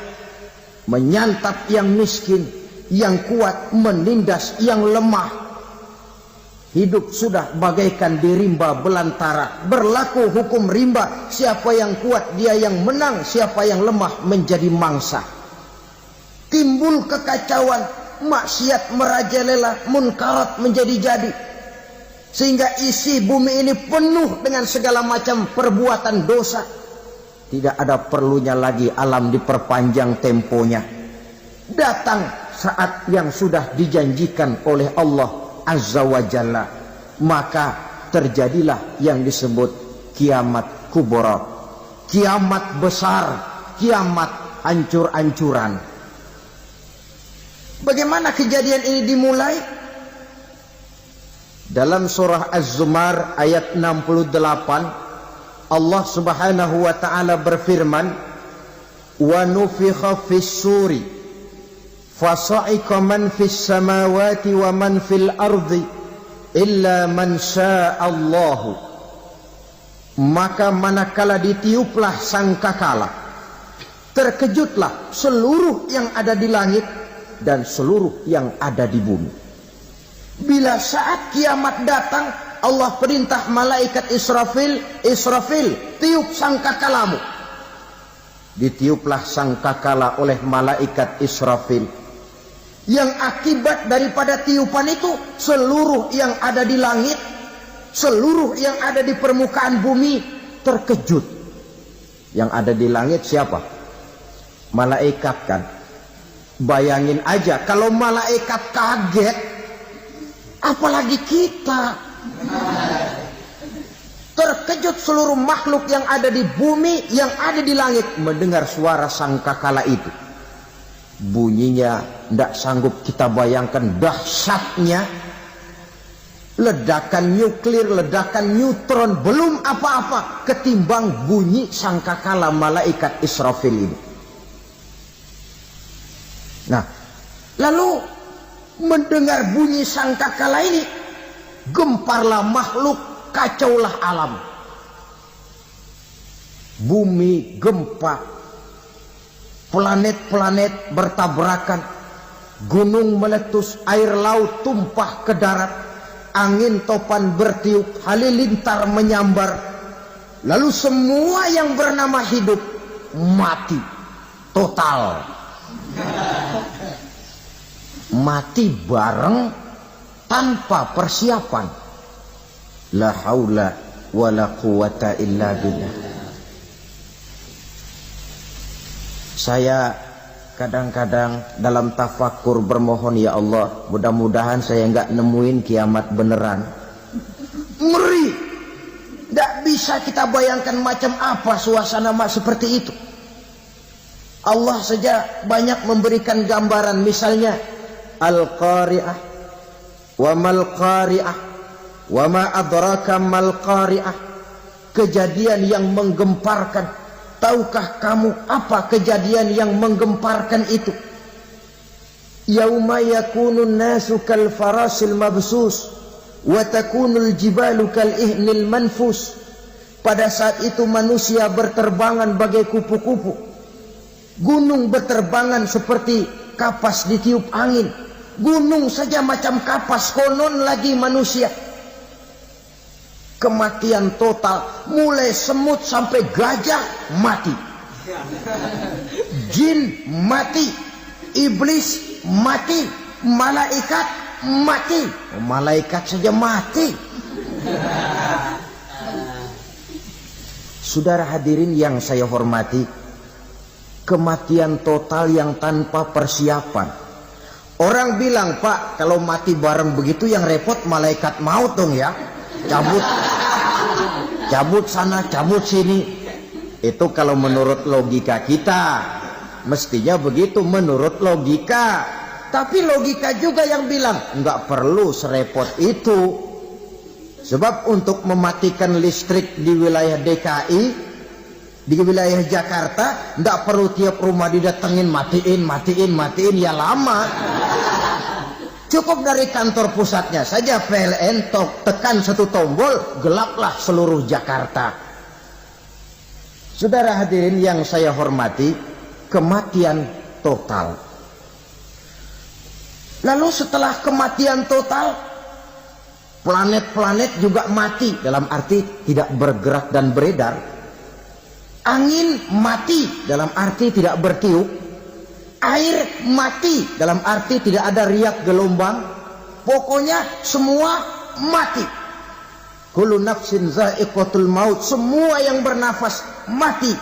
menyantap yang miskin, yang kuat menindas yang lemah. Hidup sudah bagaikan di rimba belantara. Berlaku hukum rimba, siapa yang kuat dia yang menang, siapa yang lemah menjadi mangsa. Timbul kekacauan, maksiat merajalela, munkarat menjadi-jadi. Sehingga isi bumi ini penuh dengan segala macam perbuatan dosa. Tidak ada perlunya lagi alam diperpanjang temponya. Datang saat yang sudah dijanjikan oleh Allah Azza wa Jalla, maka terjadilah yang disebut kiamat kubra, kiamat besar, kiamat hancur-hancuran. Bagaimana kejadian ini dimulai? Dalam surah Az-Zumar ayat 68, Allah Subhanahu wa taala berfirman, "Wa nufikha fis-suri fasa'iqa man fis samawati wa man fil ardi illa man sya'allahu." Maka manakala ditiuplah sangkakala, terkejutlah seluruh yang ada di langit dan seluruh yang ada di bumi. Bila saat kiamat datang, Allah perintah malaikat Israfil, Israfil, tiup sangkakalamu. Ditiuplah sangkakala oleh malaikat Israfil. Yang akibat daripada tiupan itu, seluruh yang ada di langit, seluruh yang ada di permukaan bumi terkejut. Yang ada di langit siapa? Malaikat kan. Bayangin aja kalau malaikat kaget, apalagi kita. Terkejut seluruh makhluk yang ada di bumi, yang ada di langit mendengar suara sangkakala itu. Bunyinya tidak sanggup kita bayangkan dahsyatnya. Ledakan nuklir, ledakan neutron, belum apa-apa ketimbang bunyi sangkakala malaikat Israfil ini. Nah, lalu mendengar bunyi sangkakala ini, gemparlah makhluk, kacaulah alam. Bumi gempa, planet-planet bertabrakan, gunung meletus, air laut tumpah ke darat, angin topan bertiup, halilintar menyambar. Lalu semua yang bernama hidup mati total. Mati bareng tanpa persiapan. La haula wa la quwata illa billah. Saya kadang-kadang dalam tafakur bermohon, ya Allah, mudah-mudahan saya enggak nemuin kiamat beneran. Ngeri. Tidak bisa kita bayangkan macam apa suasana seperti itu. Allah saja banyak memberikan gambaran, misalnya Al-Qari'ah, wa mal qari'ah, wa ma adraka mal qari'ah. Kejadian yang menggemparkan. Tahukah kamu apa kejadian yang menggemparkan itu? Yauma yakunun nasu kal farasil mabsus wa takunul jibalu kal ihnil manfus. Pada saat itu manusia berterbangan bagai kupu-kupu. Gunung berterbangan seperti kapas ditiup angin. Gunung saja macam kapas, konon lagi manusia. Kematian total, mulai semut sampai gajah mati, jin mati, iblis mati, malaikat mati. Malaikat saja mati. Saudara hadirin yang saya hormati, kematian total yang tanpa persiapan. Orang bilang, Pak, kalau mati bareng begitu yang repot malaikat maut dong ya. Cabut sana, cabut sini. Itu kalau menurut logika kita. Mestinya begitu menurut logika. Tapi logika juga yang bilang nggak perlu serepot itu. Sebab untuk mematikan listrik di wilayah DKI, di wilayah Jakarta, nggak perlu tiap rumah didatengin matiin, ya lama. Cukup dari kantor pusatnya saja PLN tekan satu tombol, gelaplah seluruh Jakarta. Saudara hadirin yang saya hormati, kematian total. Lalu setelah kematian total, planet-planet juga mati, dalam arti tidak bergerak dan beredar. Angin mati, dalam arti tidak bertiup. Air mati, dalam arti tidak ada riak gelombang. Pokoknya semua mati. Kullu nafsin za'iqatul maut. Semua yang bernafas mati.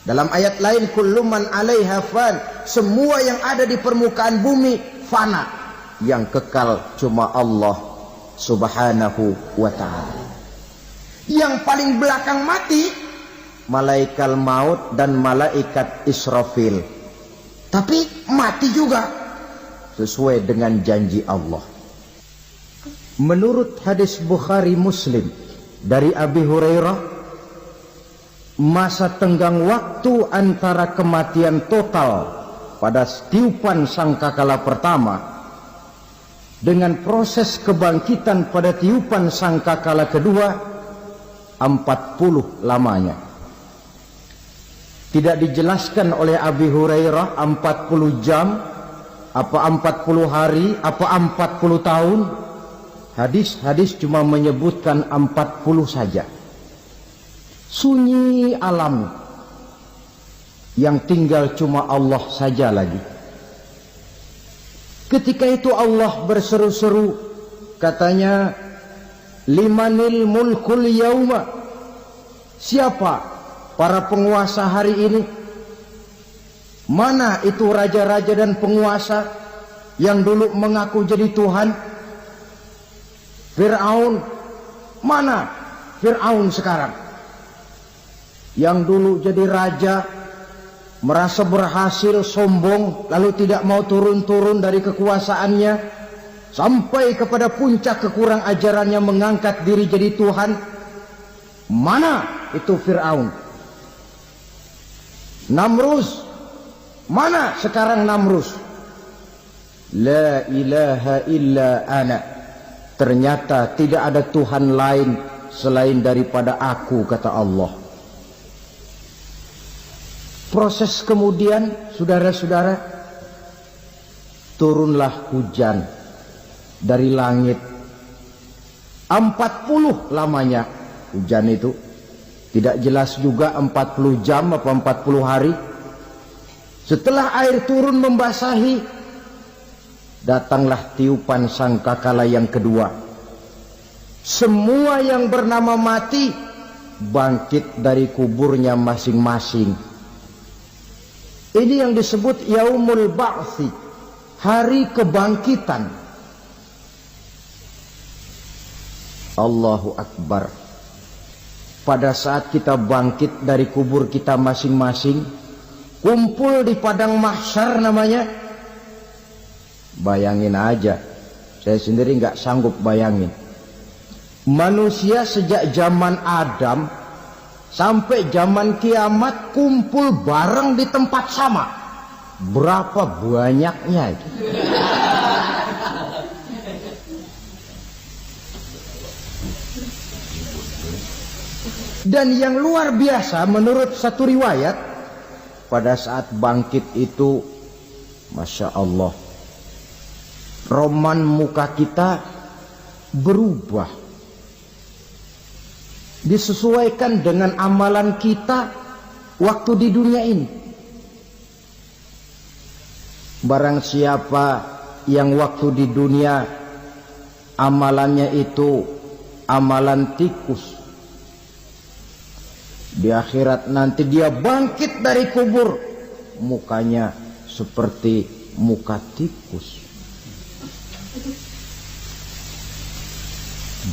Dalam ayat lain, kullu man 'alaiha fan, semua yang ada di permukaan bumi fana, yang kekal cuma Allah Subhanahu wa ta'ala. Yang paling belakang mati malaikat maut dan malaikat Israfil, tapi mati juga sesuai dengan janji Allah. Menurut hadis Bukhari Muslim dari Abi Hurairah, masa tenggang waktu antara kematian total pada tiupan sangkakala pertama dengan proses kebangkitan pada tiupan sangkakala kedua 40 lamanya. Tidak dijelaskan oleh Abi Hurairah 40 jam, apa 40 hari, apa 40 tahun. Hadis-hadis cuma menyebutkan 40 saja. Sunyi alam, yang tinggal cuma Allah saja lagi. Ketika itu Allah berseru-seru, katanya, limanil mulkul yauma, siapa para penguasa hari ini? Mana itu raja-raja dan penguasa yang dulu mengaku jadi Tuhan? Fir'aun, mana Fir'aun sekarang? Yang dulu jadi raja, merasa berhasil, sombong, lalu tidak mau turun-turun dari kekuasaannya, sampai kepada puncak kekurang ajarannya mengangkat diri jadi Tuhan. Mana itu Fir'aun? Namrus, mana sekarang Namrus? La ilaha illa ana, ternyata tidak ada Tuhan lain selain daripada aku, kata Allah. Proses kemudian, saudara-saudara, turunlah hujan dari langit. 40 lamanya hujan itu. Tidak jelas juga 40 jam apa 40 hari. Setelah air turun membasahi, datanglah tiupan sangkakala yang kedua. Semua yang bernama mati bangkit dari kuburnya masing-masing. Ini yang disebut Yaumul Ba'thi, hari kebangkitan. Allahu Akbar. Pada saat kita bangkit dari kubur kita masing-masing, kumpul di padang mahsyar namanya. Bayangin aja, saya sendiri nggak sanggup bayangin. Manusia sejak zaman Adam sampai zaman kiamat kumpul bareng di tempat sama. Berapa banyaknya itu? Dan yang luar biasa, menurut satu riwayat, pada saat bangkit itu, Masya Allah, roman muka kita berubah, disesuaikan dengan amalan kita waktu di dunia ini. Barang siapa yang waktu di dunia amalannya itu amalan tikus, di akhirat nanti dia bangkit dari kubur, mukanya seperti muka tikus.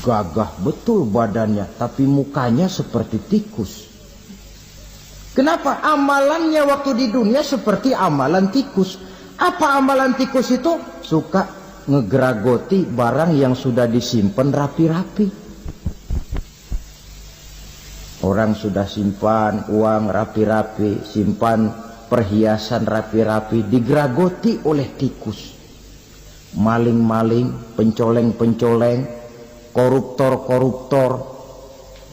Gagah betul badannya, tapi mukanya seperti tikus. Kenapa? Amalannya waktu di dunia seperti amalan tikus. Apa amalan tikus itu? Suka ngegeragoti barang yang sudah disimpan rapi-rapi. Orang sudah simpan uang rapi-rapi, simpan perhiasan rapi-rapi, digeragoti oleh tikus. Maling-maling, pencoleng-pencoleng, koruptor-koruptor,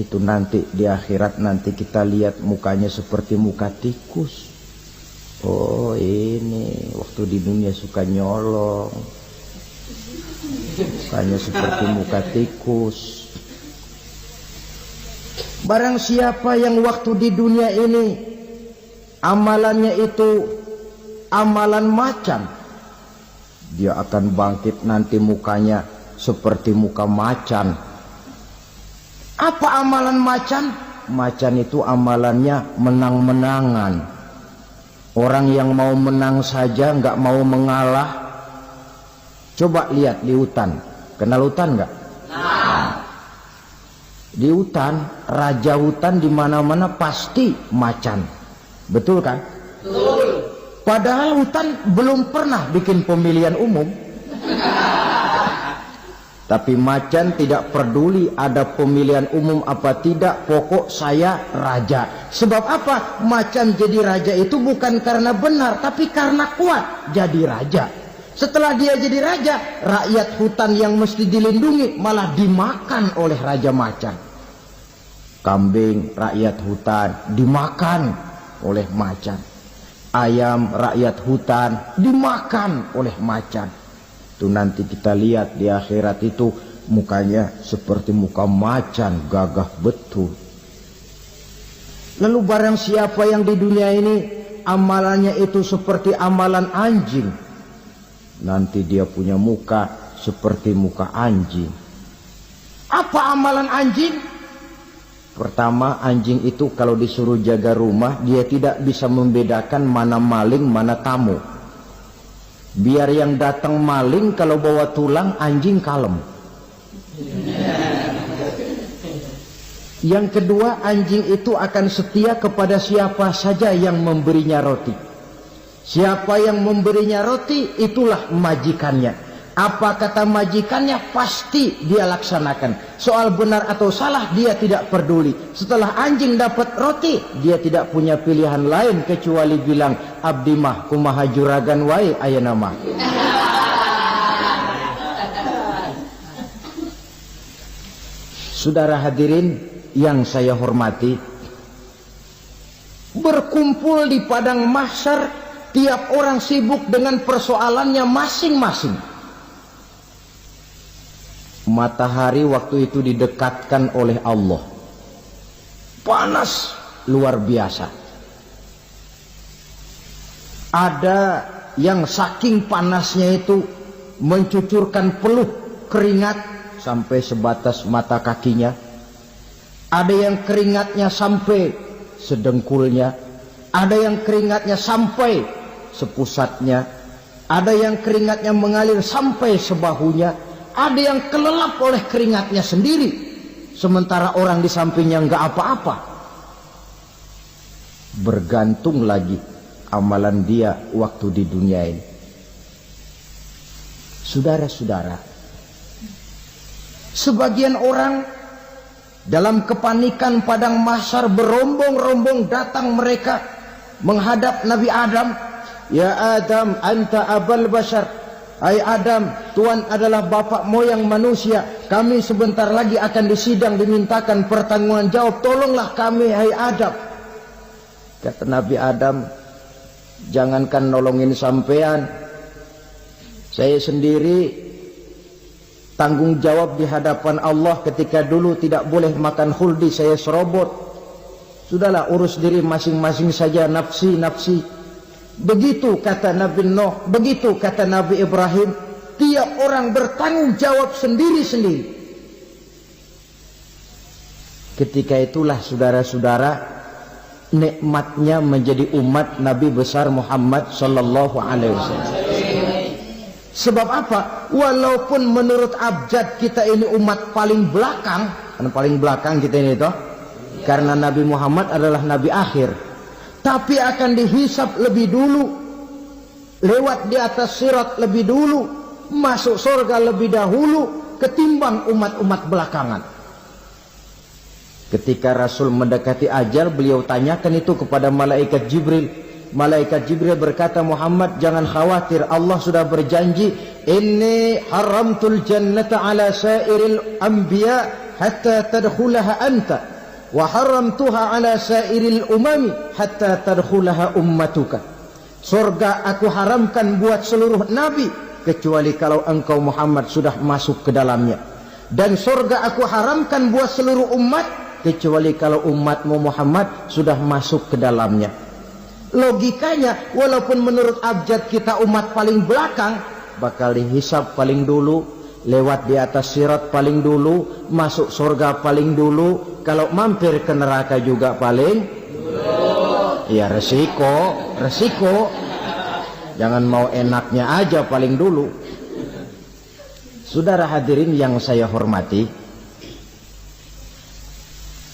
itu nanti di akhirat nanti kita lihat mukanya seperti muka tikus. Oh, ini waktu di dunia suka nyolong, mukanya seperti muka tikus. Barang siapa yang waktu di dunia ini amalannya itu amalan macan, dia akan bangkit nanti mukanya seperti muka macan. Apa amalan macan? macan itu amalannya menang-menangan. Orang yang mau menang saja nggak mau mengalah. Coba lihat di hutan, kenal hutan nggak? Di hutan, raja hutan di mana-mana pasti macan, betul kan? Betul. Padahal hutan belum pernah bikin pemilihan umum. Tapi macan tidak peduli ada pemilihan umum apa tidak, pokok saya raja. Sebab apa? Macan jadi raja itu bukan karena benar, tapi karena kuat jadi raja. Setelah dia jadi raja, rakyat hutan yang mesti dilindungi malah dimakan oleh raja macan. Kambing rakyat hutan dimakan oleh macan. Ayam rakyat hutan dimakan oleh macan. Itu nanti kita lihat di akhirat itu mukanya seperti muka macan, gagah betul. Lalu barang siapa yang di dunia ini amalannya itu seperti amalan anjing, nanti dia punya muka seperti muka anjing. Apa amalan anjing? Pertama, anjing itu kalau disuruh jaga rumah, dia tidak bisa membedakan mana maling, mana tamu. Biar yang datang maling, kalau bawa tulang, anjing kalem. Yang kedua, anjing itu akan setia kepada siapa saja yang memberinya roti. Siapa yang memberinya roti, itulah majikannya. Apa kata majikannya, pasti dia laksanakan. Soal benar atau salah, dia tidak peduli. Setelah anjing dapat roti, dia tidak punya pilihan lain kecuali bilang, abdi mah kumaha juragan wae ayeuna mah. Saudara hadirin yang saya hormati, berkumpul di padang mahsyar, tiap orang sibuk dengan persoalannya masing-masing. Matahari waktu itu didekatkan oleh Allah, panas luar biasa. Ada yang saking panasnya itu mencucurkan peluh keringat sampai sebatas mata kakinya. Ada yang keringatnya sampai sedengkulnya, ada yang keringatnya sampai sepusatnya, ada yang keringatnya mengalir sampai sebahunya, ada yang kelelap oleh keringatnya sendiri, sementara orang di sampingnya nggak apa-apa. Bergantung lagi amalan dia waktu di dunia ini. Saudara-saudara, sebagian orang dalam kepanikan padang mahsyar berombong-rombong datang mereka menghadap Nabi Adam. Ya Adam, anta abal bashar. Hai Adam, Tuhan adalah bapak moyang manusia. Kami sebentar lagi akan disidang, dimintakan pertanggungan jawab. Tolonglah kami, hai Adam. Kata Nabi Adam, jangankan nolongin sampean, saya sendiri tanggung jawab di hadapan Allah. Ketika dulu tidak boleh makan khuldi, saya serobot. Sudahlah, urus diri masing-masing saja, nafsi. Begitu kata Nabi Nuh, begitu kata Nabi Ibrahim. Tiap orang bertanggung jawab sendiri-sendiri. Ketika itulah saudara-saudara, nikmatnya menjadi umat Nabi besar Muhammad sallallahu alaihi wasallam. Sebab apa? Walaupun menurut abjad kita ini umat paling belakang, kan paling belakang kita ini toh, karena Nabi Muhammad adalah Nabi akhir. Tapi akan dihisap lebih dulu, lewat di atas sirat lebih dulu, masuk surga lebih dahulu ketimbang umat-umat belakangan. Ketika Rasul mendekati ajal, beliau tanyakan itu kepada malaikat Jibril. Malaikat Jibril berkata, Muhammad jangan khawatir, Allah sudah berjanji, inni haramtul jannata ala sairil anbiya hatta tadkhulaha anta. Wa haramtuha ala sairil umami hatta tadkhulaha ummatuka. Surga aku haramkan buat seluruh nabi kecuali kalau engkau Muhammad sudah masuk ke dalamnya. Dan surga aku haramkan buat seluruh umat kecuali kalau umatmu Muhammad sudah masuk ke dalamnya. Logikanya, walaupun menurut abjad kita umat paling belakang, bakal dihisab paling dulu, lewat di atas sirat paling dulu, masuk surga paling dulu, kalau mampir ke neraka juga paling ya resiko. Jangan mau enaknya aja paling dulu. Saudara hadirin yang saya hormati,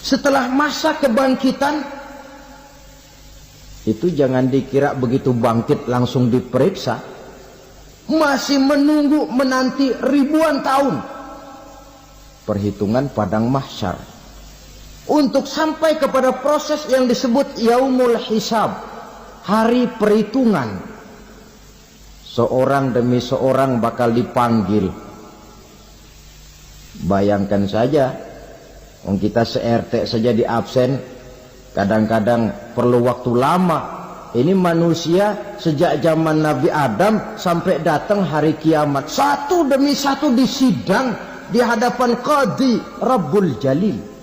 setelah masa kebangkitan itu jangan dikira begitu bangkit langsung diperiksa. Masih menunggu menanti ribuan tahun perhitungan padang mahsyar untuk sampai kepada proses yang disebut yaumul hisab, hari perhitungan. Seorang demi seorang bakal dipanggil. Bayangkan saja, kita se-RT saja di absen, kadang-kadang perlu waktu lama. Ini manusia sejak zaman Nabi Adam sampai datang hari kiamat, satu demi satu disidang di hadapan Qadhi Rabbul Jalil.